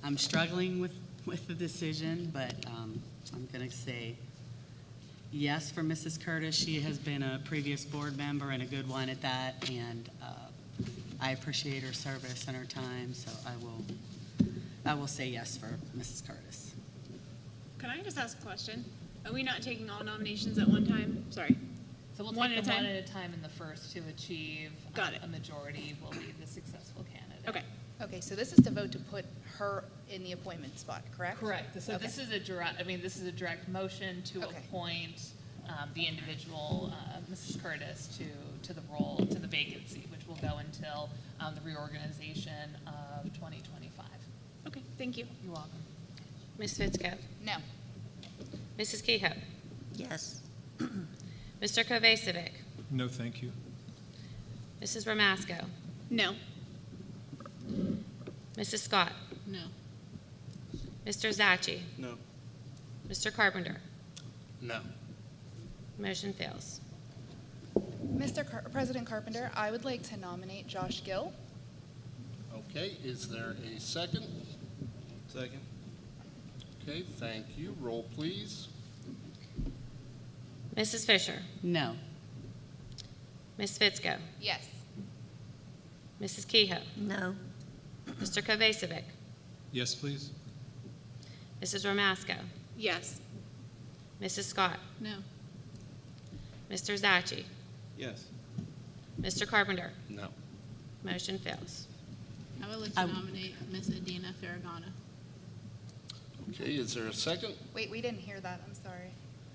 I'm struggling with the decision, but I'm going to say yes for Mrs. Curtis. She has been a previous board member and a good one at that, and I appreciate her service and her time, so I will say yes for Mrs. Curtis. Can I just ask a question? Are we not taking all nominations at one time? Sorry. So we'll One take at a them one time? at a time, and the first to achieve Got it. a majority will be the successful candidate. Okay. Okay, so this is to vote to put her in the appointment spot, correct? Correct. So Okay. this is a direct motion to Okay. appoint the individual, Mrs. Curtis, to the role, to the vacancy, which will go until the reorganization of 2025. Okay, thank you. You're welcome. Ms. Fitzko? No. Mrs. Kehoe? Yes. Mr. Kovacevic? No, thank you. Mrs. Ramasco? No. Mrs. Scott? No. Mr. Zachi? No. Mr. Carpenter? No. Motion fails. President Carpenter, I would like to nominate Josh Gill. Okay, is there a second? Second. Okay, thank you. Roll, please. Mrs. Fisher? No. Ms. Fitzko? Yes. Mrs. Kehoe? No. Mr. Kovacevic? Yes, please. Mrs. Ramasco? Yes. Mrs. Scott? No. Mr. Zachi? Yes. Mr. Carpenter? No. Motion fails. I would like I- to nominate Miss Adina Farragana. Okay, is there a second? Wait, we didn't hear that, I'm sorry.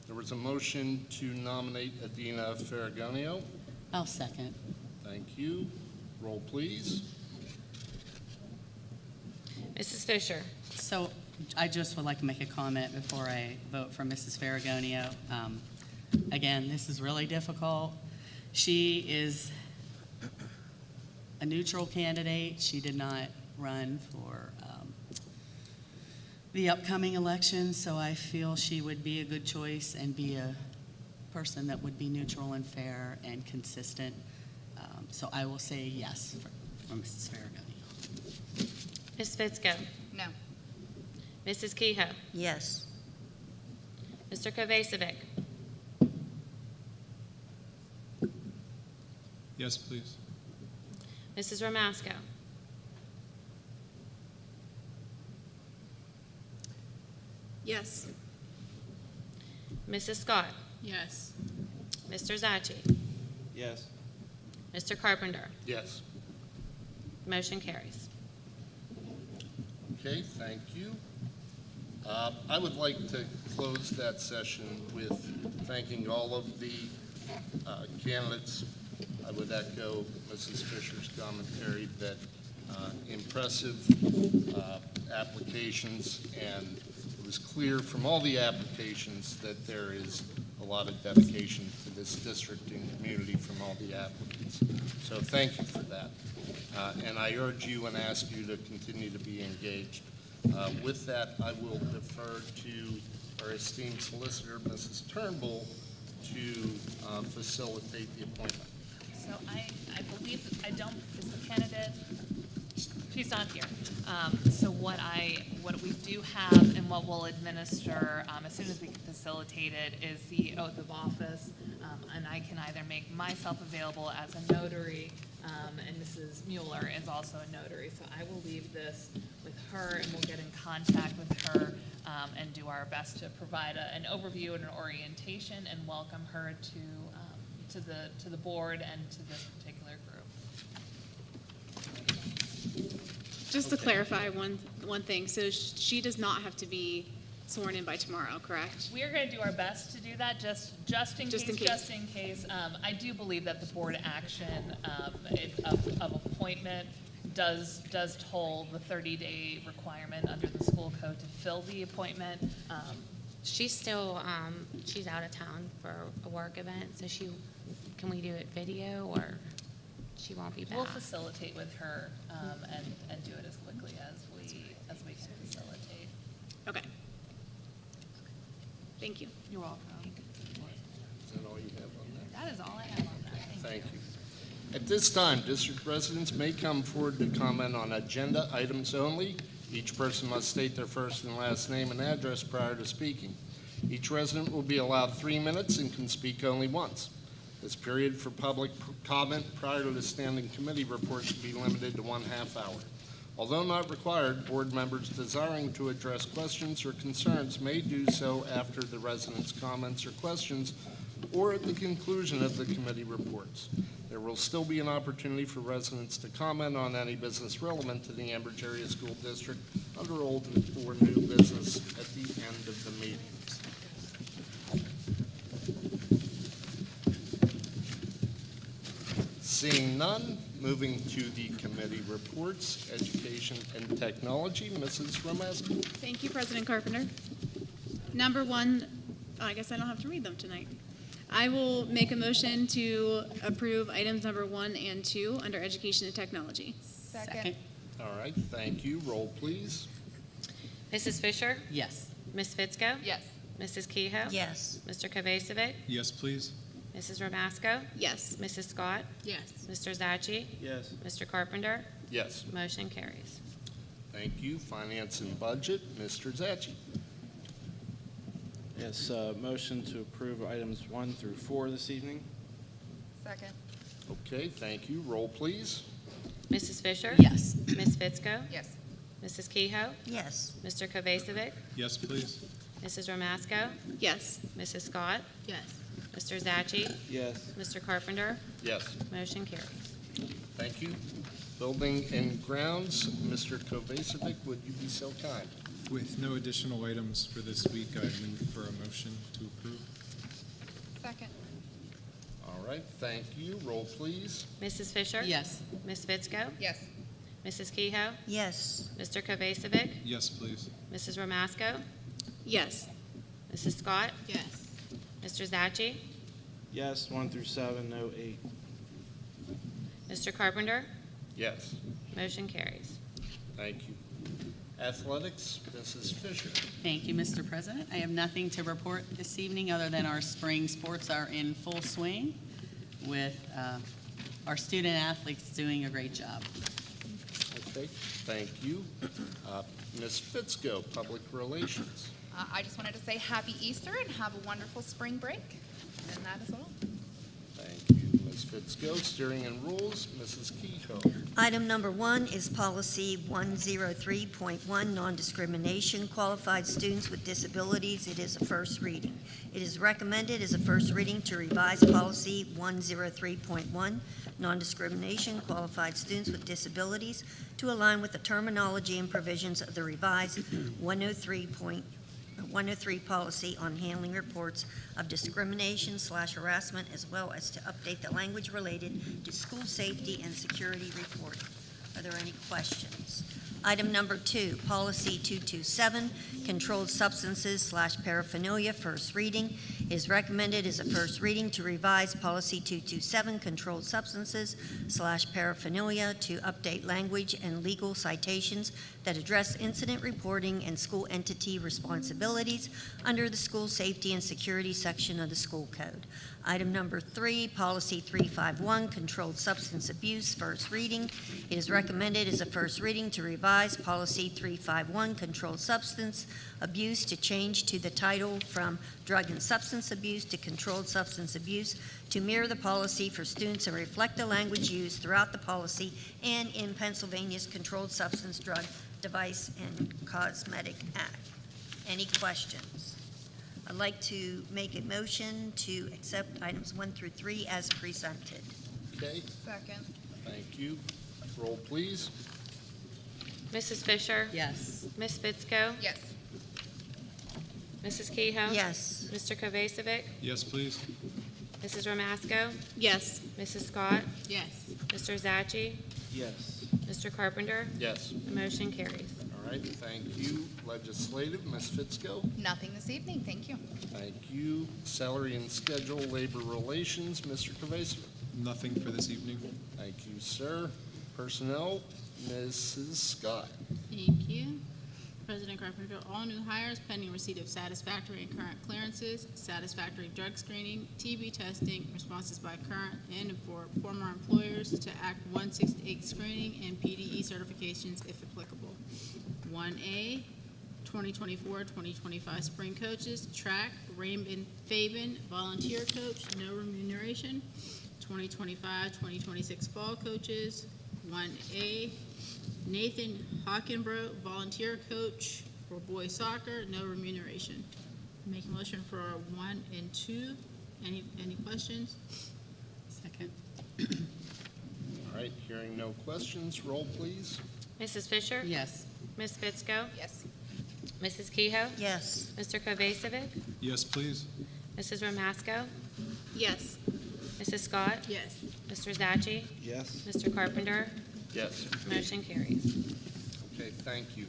There was a motion to nominate Adina Farragonio. I'll second. Thank you. Roll, please. Mrs. Fisher? So I just would like to make a comment before I vote for Mrs. Farragonio. Again, this is really difficult. She is a neutral candidate. She did not run for the upcoming election, so I feel she would be a good choice and be a person that would be neutral and fair and consistent. So I will say yes for Mrs. Farragonio. Ms. Fitzko? No. Mrs. Kehoe? Yes. Mr. Kovacevic? Yes, please. Mrs. Ramasco? Yes. Mrs. Scott? Yes. Mr. Zachi? Yes. Mr. Carpenter? Yes. Motion carries. Okay, thank you. I would like to close that session with thanking all of the candidates. I would echo Mrs. Fisher's commentary that impressive applications, and it was clear from all the applications that there is a lot of dedication to this district and community from all the applicants. So thank you for that. And I urge you and ask you to continue to be engaged. With that, I will defer to our esteemed solicitor, Mrs. Turnbull, to facilitate the appointment. So I believe, is the candidate, she's not here. So what we do have and what we'll administer as soon as we can facilitate it is the oath of office. And I can either make myself available as a notary, and Mrs. Mueller is also a notary. So I will leave this with her, and we'll get in contact with her and do our best to provide an overview and an orientation and welcome her to the board and to this particular group. Just to clarify one thing, so she does not have to be sworn in by tomorrow, correct? We are going to do our best to do that, just in case. I do believe that the board action of appointment does toll the 30-day requirement under the school code to fill the appointment. She's still, she's out of town for a work event, so can we do it video, or she won't be back? We'll facilitate with her and do it as quickly as we can facilitate. Okay. Thank you. You're welcome. Is that all you have on that? That is all I have on that. Thank you. At this time, district residents may come forward to comment on agenda items only. Each person must state their first and last name and address prior to speaking. Each resident will be allowed 3 minutes and can speak only once. This period for public comment prior to the standing committee report should be limited to 1/2 hour. Although not required, board members desiring to address questions or concerns may do so after the residents' comments or questions or at the conclusion of the committee reports. There will still be an opportunity for residents to comment on any business relevant to the Ambridge Area School District under old or new business at the end of the meeting. Seeing none, moving to the committee reports, Education and Technology, Mrs. Romaski. Thank you, President Carpenter. Number one, I guess I don't have to read them tonight. I will make a motion to approve items number 1 and 2 under Education and Technology. Second. All right, thank you. Roll, please. Mrs. Fisher? Yes. Ms. Fitzko? Yes. Mrs. Kehoe? Yes. Mr. Kovacevic? Yes, please. Mrs. Romasco? Yes. Mrs. Scott? Yes. Mr. Zachi? Yes. Mr. Carpenter? Yes, Motion carries. thank you. Finance and Budget, Mr. Zachi. Yes, motion to approve items 1 through 4 this evening. Second. Okay, thank you. Roll, please. Mrs. Fisher? Yes. Ms. Fitzko? Yes. Mrs. Kehoe? Yes. Mr. Kovacevic? Yes, please. Mrs. Romasco? Yes. Mrs. Scott? Yes. Mr. Zachi? Yes. Mr. Carpenter? Yes, Motion carries. thank you. Building and Grounds, Mr. Kovacevic, would you be so kind? With no additional items for this week, I move for a motion to approve. Second. All right, thank you. Roll, please. Mrs. Fisher? Yes. Ms. Fitzko? Yes. Mrs. Kehoe? Yes. Mr. Kovacevic? Yes, please. Mrs. Romasco? Yes. Mrs. Scott? Yes. Mr. Zachi? Yes, 1 through 7, no 8. Mr. Carpenter? Yes, Motion carries. thank you. Athletics, Mrs. Fisher. Thank you, Mr. President. I have nothing to report this evening other than our spring sports are in full swing with our student athletes doing a great job. Okay, thank you. Ms. Fitzko, Public Relations. I just wanted to say happy Easter and have a wonderful spring break. And that is all. Thank you, Ms. Fitzko. Steering and Rules, Mrs. Kehoe. Item number 1 is policy 103.1, non-discrimination, qualified students with disabilities. It is a first reading. It is recommended as a first reading to revise policy 103.1, non-discrimination, qualified students with disabilities, to align with the terminology and provisions of the revised 103 policy on handling reports of discrimination/harassment, as well as to update the language related to school safety and security reporting. Are there any questions? Item number 2, policy 227, controlled substances/paraphernalia, first reading. It is recommended as a first reading to revise policy 227, controlled substances/paraphernalia, to update language and legal citations that address incident reporting and school entity responsibilities under the school safety and security section of the school code. Item number 3, policy 351, controlled substance abuse, first reading. It is recommended as a first reading to revise policy 351, controlled substance abuse, to change to the title from drug and substance abuse to controlled substance abuse, to mirror the policy for students and reflect the language used throughout the policy and in Pennsylvania's Controlled Substance, Drug, Device, and Cosmetic Act. Any questions? I'd like to make a motion to accept items 1 through 3 as presented. Okay, Second. thank you. Roll, please. Mrs. Fisher? Yes. Ms. Fitzko? Yes. Mrs. Kehoe? Yes. Mr. Kovacevic? Yes, please. Mrs. Romasco? Yes. Mrs. Scott? Yes. Mr. Zachi? Yes. Mr. Carpenter? Yes, Motion carries. all right, thank you. Legislative, Ms. Fitzko. Nothing this evening. Thank you. Thank you. Salary and Schedule, Labor Relations, Mr. Kovacevic. Nothing for this evening. Thank you, sir. Personnel, Mrs. Scott. Thank you. President Carpenter, all new hires pending receipt of satisfactory and current clearances, satisfactory drug screening, TB testing, responses by current and former employers to Act 168 screening and PDE certifications if applicable. 1A, 2024-2025 spring coaches, track, Raymond Fabian, volunteer coach, no remuneration. 2025-2026 fall coaches, 1A, Nathan Hockenbrough, volunteer coach for boys soccer, no remuneration. Make a motion for 1 and 2. Any questions? Second. All right, hearing no questions, roll please. Mrs. Fisher? Yes. Ms. Fitzko? Yes. Mrs. Kehoe? Yes. Mr. Kovacevic? Yes, please. Mrs. Romasco? Yes. Mrs. Scott? Yes. Mr. Zachi? Yes. Mr. Carpenter? Yes. Motion carries. Okay, thank you.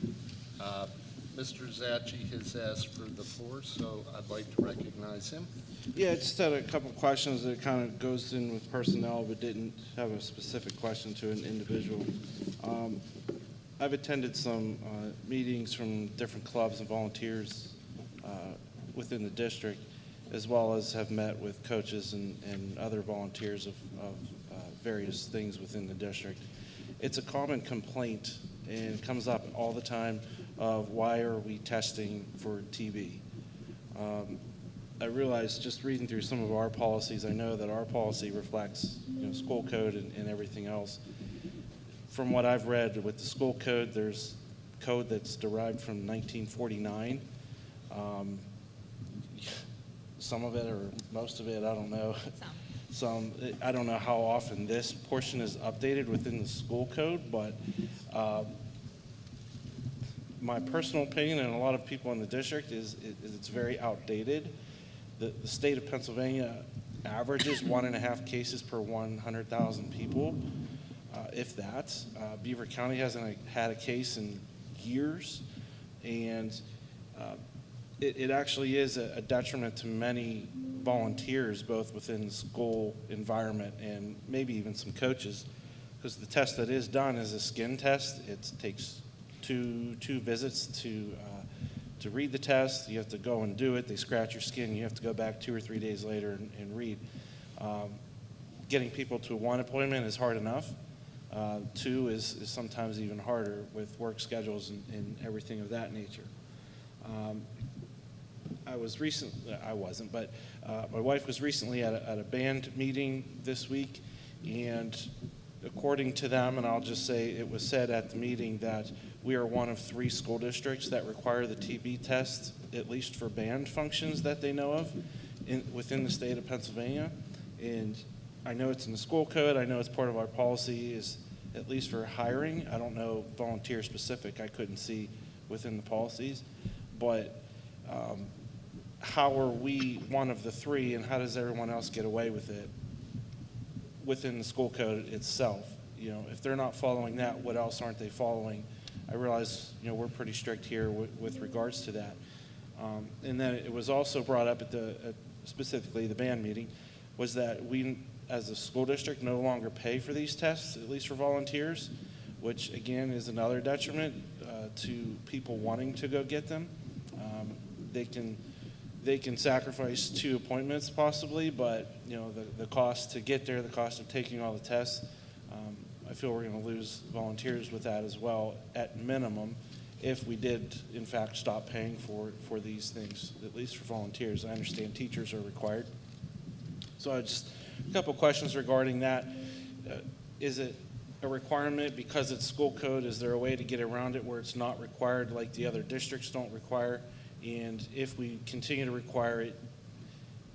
Mr. Zachi has asked for the floor, so I'd like to recognize him. Yeah, I just had a couple questions that kind of goes in with personnel, but didn't have a specific question to an individual. I've attended some meetings from different clubs and volunteers within the district, as well as have met with coaches and other volunteers of various things within the district. It's a common complaint, and it comes up all the time, of why are we testing for TB? I realized just reading through some of our policies, I know that our policy reflects school code and everything else. From what I've read with the school code, there's code that's derived from 1949. Some of it or most of it, I don't know. Some, I don't know how often this portion is updated within the school code, but my personal opinion and a lot of people in the district is it's very outdated. The state of Pennsylvania averages 1.5 cases per 100,000 people, if that. Beaver County hasn't had a case in years, and it actually is a detriment to many volunteers, both within the school environment and maybe even some coaches, because the test that is done is a skin test. It takes two visits to read the test. You have to go and do it. They scratch your skin. You have to go back 2 or 3 days later and read. Getting people to one appointment is hard enough. 2 is sometimes even harder with work schedules and everything of that nature. I wasn't, but my wife was recently at a band meeting this week, and according to them, and I'll just say it was said at the meeting that we are one of 3 school districts that require the TB test, at least for band functions that they know of within the state of Pennsylvania. And I know it's in the school code. I know it's part of our policy, is at least for hiring. I don't know volunteer specific. I couldn't see within the policies. But how are we one of the 3, and how does everyone else get away with it within the school code itself? If they're not following that, what else aren't they following? I realize, we're pretty strict here with regards to that. And then it was also brought up at specifically the band meeting, was that we, as a school district, no longer pay for these tests, at least for volunteers, which again is another detriment to people wanting to go get them. They can sacrifice 2 appointments possibly, but the cost to get there, the cost of taking all the tests, I feel we're going to lose volunteers with that as well, at minimum, if we did in fact stop paying for these things, at least for volunteers. I understand teachers are required. So just a couple questions regarding that. Is it a requirement because it's school code? Is there a way to get around it where it's not required like the other districts don't require? And if we continue to require it,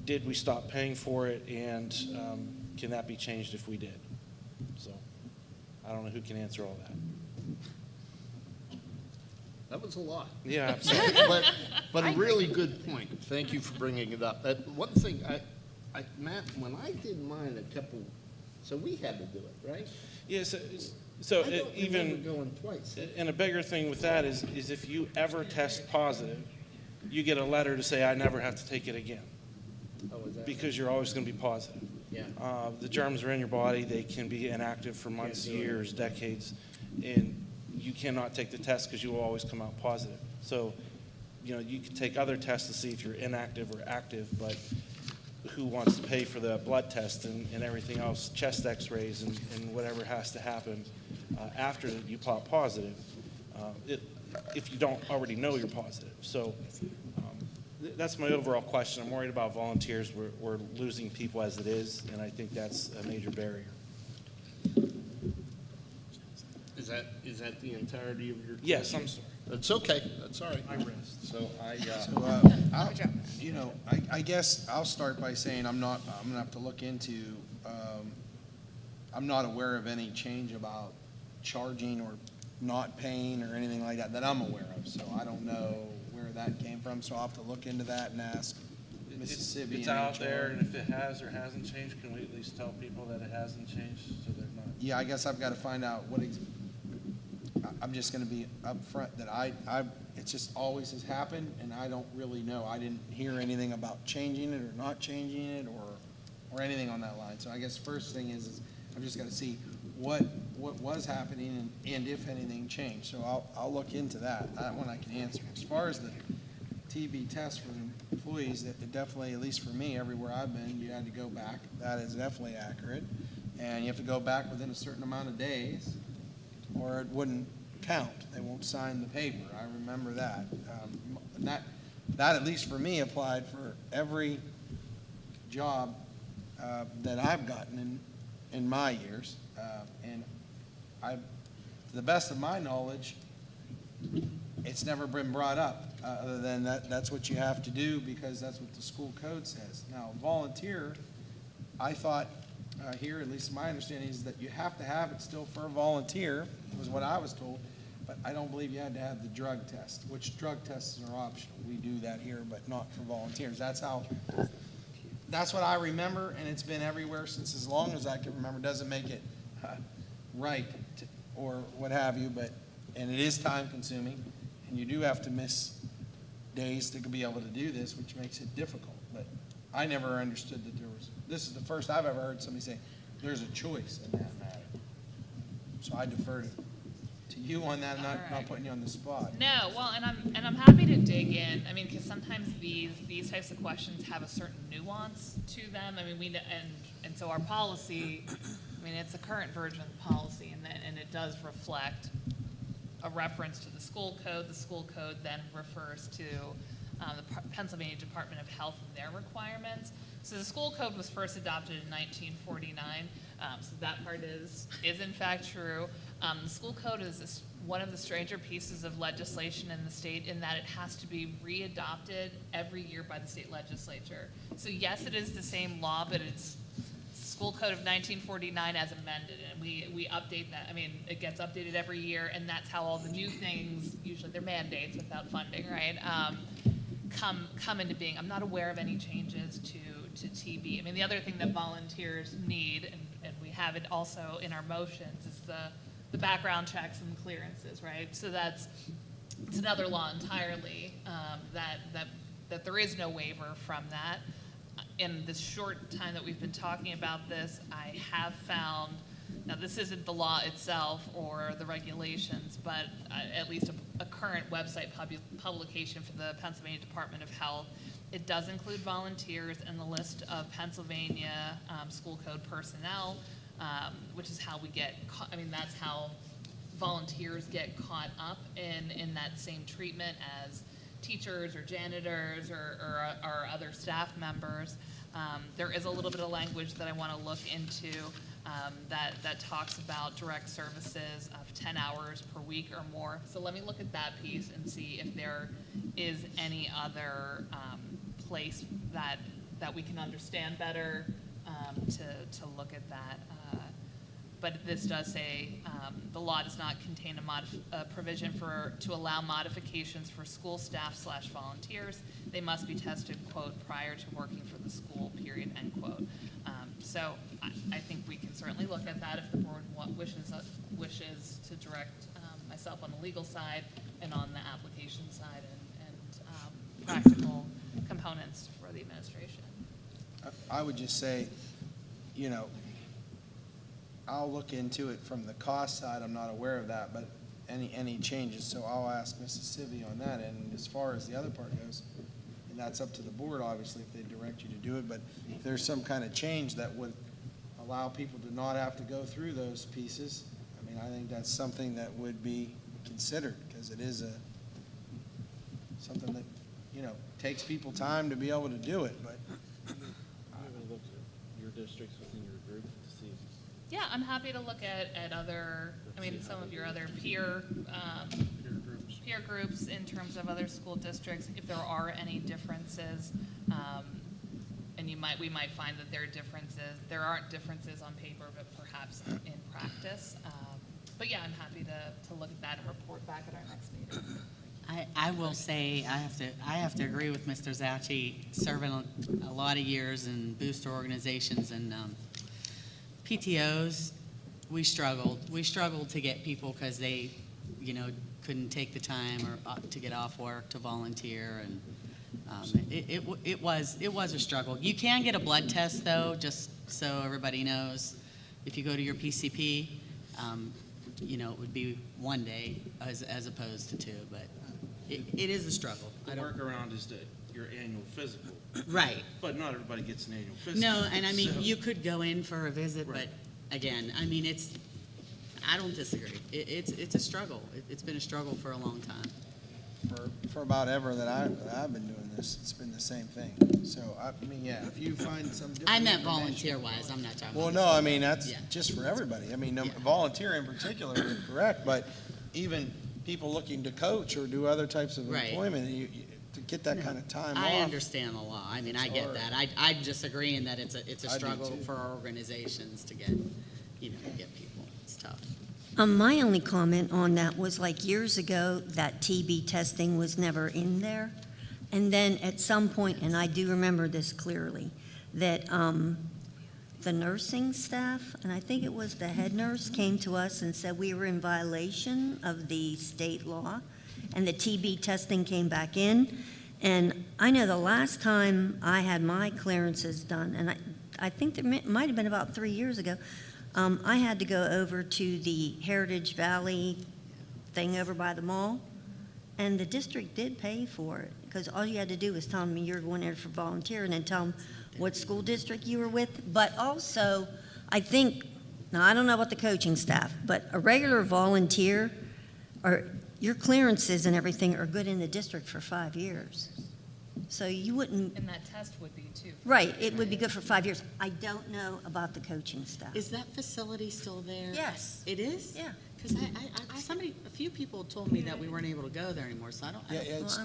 did we stop paying for it, and can that be changed if we did? So I don't know who can answer all that. That was a lot. Yeah, I'm sorry. But a really good point. Thank you for bringing it up. One thing, Matt, when I did mine so we had to do it, right? Yes. I don't remember going twice. And a bigger thing with that is if you ever test positive, you get a letter to say, I never have to take it again. Oh, is that because you're always going to be positive. Yeah. The germs are in your body. They can be inactive for months, years, decades, and you cannot take the test because you will always come out positive. So, you can take other tests to see if you're inactive or active, but who wants to pay for the blood test and everything else, chest x-rays and whatever has to happen after you pop positive? if you don't already know you're positive. So that's my overall question. I'm worried about volunteers. We're losing people as it is, and I think that's a major barrier. Is that the entirety of your? Yes, I'm sorry. That's okay. That's all right. I rest. So I guess I'll start by saying I'm gonna have to look into, I'm not aware of any change about charging or not paying or anything like that I'm aware of. So I don't know where that came from. So I'll have to look into that and ask Mississippi. It's and out HR. there, and if it has or hasn't changed, can we at least tell people that it hasn't changed so they're not? Yeah, I guess I've got to find out I'm just going to be upfront that it just always has happened, and I don't really know. I didn't hear anything about changing it or not changing it or anything on that line. So I guess first thing is I've just got to see what was happening and if anything changed. So I'll look into that. That one I can answer. As far as the TB test for employees, that definitely, at least for me, everywhere I've been, you had to go back. That is definitely accurate. And you have to go back within a certain amount of days, or it wouldn't count. They won't sign the paper. I remember that. And that, at least for me, applied for every job that I've gotten in my years. And to the best of my knowledge, it's never been brought up, other than that's what you have to do because that's what the school code says. Now, volunteer, I thought here, at least my understanding, is that you have to have it still for a volunteer, was what I was told, but I don't believe you had to have the drug test, which drug tests are optional. We do that here, but not for volunteers. That's what I remember, and it's been everywhere since as long as I can remember. Doesn't make it right or what have you, and it is time consuming, and you do have to miss days to be able to do this, which makes it difficult. But I never understood that this is the first I've ever heard somebody say there's a choice in that matter. So I defer to you on that, not putting you on the spot. No, well, and I'm happy to dig in. I mean, because sometimes these types of questions have a certain nuance to them. I mean, and so our policy, I mean, it's a current version of the policy, and it does reflect a reference to the school code. The school code then refers to the Pennsylvania Department of Health and their requirements. So the school code was first adopted in 1949. So that part is in fact true. The school code is one of the stranger pieces of legislation in the state in that it has to be readopted every year by the state legislature. So yes, it is the same law, but it's School Code of 1949 as amended, and we update that. I mean, it gets updated every year, and that's how all the new things, usually they're mandates without funding, right, come into being. I'm not aware of any changes to TB. I mean, the other thing that volunteers need, and we have it also in our motions, is the background checks and clearances, right? So it's another law entirely, that there is no waiver from that. In this short time that we've been talking about this, I have found, now this isn't the law itself or the regulations, but at least a current website publication for the Pennsylvania Department of Health. It does include volunteers in the list of Pennsylvania school code personnel, which is how we get, that's how volunteers get caught up in that same treatment as teachers or janitors or other staff members. There is a little bit of language that I want to look into that talks about direct services of 10 hours per week or more. So let me look at that piece and see if there is any other place that we can understand better to look at that. But this does say the law does not contain a provision to allow modifications for school staff / volunteers. They must be tested, quote, prior to working for the school, period, end quote. So I think we can certainly look at that if the board wishes to direct myself on the legal side and on the application side and practical components for the administration. I would just say, I'll look into it from the cost side. I'm not aware of that, but any changes. So I'll ask Mississippi on that. And as far as the other part goes, and that's up to the board, obviously, if they direct you to do it. But if there's some kind of change that would allow people to not have to go through those pieces, I think that's something that would be considered because because it is something that, takes people time to be able to do it, but I haven't looked at your districts within your group to see. Yeah, I'm happy to look at other, some of your other peer groups in terms of other school districts, if there are any differences. And we might find that there are differences. There aren't differences on paper, but perhaps in practice. But yeah, I'm happy to look at that and report back at our next meeting. I will say, I have to agree with Mr. Zacci, serving a lot of years in booster organizations and PTOs. We struggled to get people because they, couldn't take the time or to get off work to volunteer, and it was a struggle. You can get a blood test though, just so everybody knows. If you go to your PCP, it would be one day as opposed to two, but it is a struggle. The workaround is your annual physical. Right. But not everybody gets an annual physical. No, and so. you could go in for a visit, Right. but again, I don't disagree. It's a struggle. It's been a struggle for a long time. for about ever that I've been doing this, it's been the same thing. So, yeah, if you find some different I meant information- volunteer-wise, I'm not talking Well, about. no, that's Yeah. just for everybody. Volunteer in particular, you're correct, but even people looking to coach or do other types of Right. employment, to get that kind of time off. I understand the law. I It's get hard. that. I'm just agreeing that it's a I do struggle too. for our organizations to get people. It's tough. My only comment on that was like years ago, that TB testing was never in there. And then at some point, and I do remember this clearly, that the nursing staff, and I think it was the head nurse, came to us and said we were in violation of the state law, and the TB testing came back in. And I know the last time I had my clearances done, and I think there might have been about 3 years ago, I had to go over to the Heritage Valley thing over by the mall, and the district did pay for it, because all you had to do was tell them you're going there for volunteer, and then tell them what school district you were with. But also, I think, now I don't know about the coaching staff, but a regular volunteer, or your clearances and everything are good in the district for 5 years. So you wouldn't, And that test would be too. right, it would be good for 5 years. I don't know about the coaching staff. Is that facility still there? Yes. It is? Yeah. Because a few people told me that we weren't able to go there anymore, so I don't.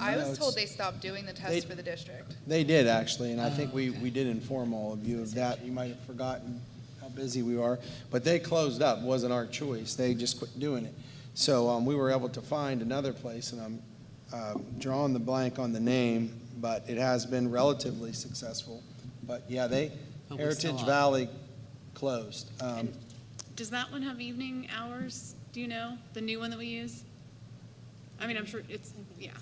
I was told they stopped doing the test for the district. They did, actually, and I think we did inform all of you of that. You might have forgotten how busy we are, but they closed up. It wasn't our choice. They just quit doing it. So we were able to find another place, and I'm drawing the blank on the name, but it has been relatively successful. But yeah, But we Heritage still are. Valley closed. Does that one have evening hours? Do you know, the new one that we use? I'm sure it's, yeah.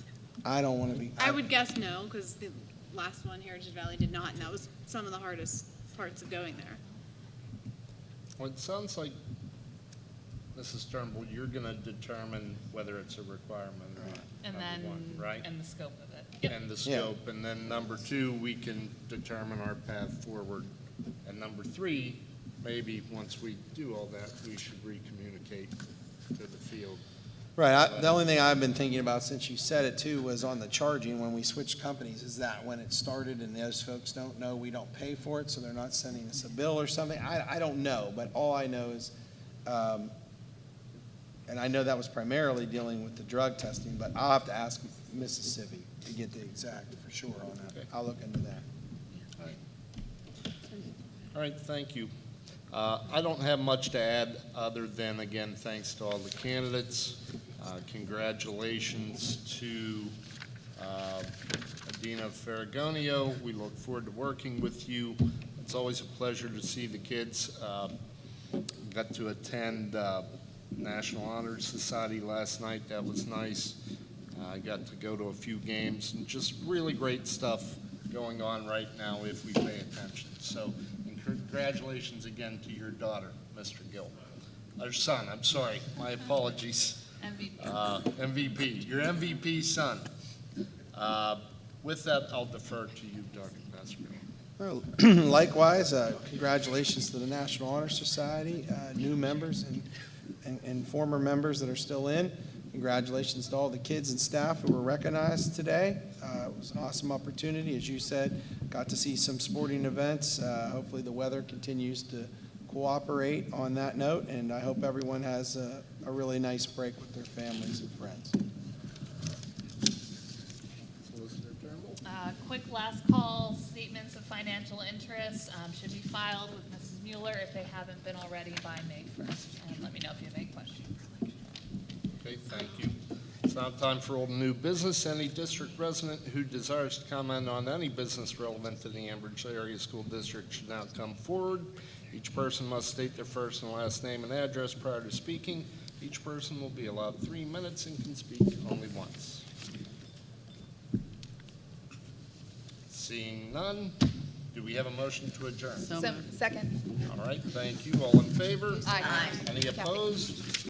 I don't want to be. I would guess no, because the last one, Heritage Valley, did not, and that was some of the hardest parts of going there. Well, it sounds like, Mrs. Turnbull, you're going to determine whether it's a requirement or not. And number then, one, right? and the scope of it. And the scope, and then number two, we can determine our path forward. And number three, maybe once we do all that, we should re-communicate to the field. Right. The only thing I've been thinking about since you said it too was on the charging when we switched companies. Is that when it started and those folks don't know we don't pay for it, so they're not sending us a bill or something? I don't know, but all I know is, and I know that was primarily dealing with the drug testing, but I'll have to ask Mississippi to get the exact for sure on that. I'll look into that. All right, thank you. I don't have much to add other than, again, thanks to all the candidates. Congratulations to Adina Ferragonio. We look forward to working with you. It's always a pleasure to see the kids. Got to attend National Honor Society last night. That was nice. I got to go to a few games, and just really great stuff going on right now if we pay attention. So congratulations again to your daughter, Mr. Gill. Or son, I'm sorry. My apologies. MVP. MVP. Your MVP son. With that, I'll defer to you, Dr. Baskerville. Likewise, congratulations to the National Honor Society, new members and former members that are still in. Congratulations to all the kids and staff who were recognized today. It was an awesome opportunity. As you said, got to see some sporting events. Hopefully the weather continues to cooperate on that note, and I hope everyone has a really nice break with their families and friends. Solicitor Turnbull? Quick last call, statements of financial interest should be filed with Mrs. Mueller if they haven't been already by May 1st. And let me know if you have any questions. Okay, thank you. It's now time for old and new business. Any district resident who desires to comment on any business relevant to the Ambridge Area School District should now come forward. Each person must state their first and last name and address prior to speaking. Each person will be allowed 3 minutes and can speak only once. Seeing none, do we have a motion to adjourn? Second. All right, thank you. All in favor? Aye. Any opposed?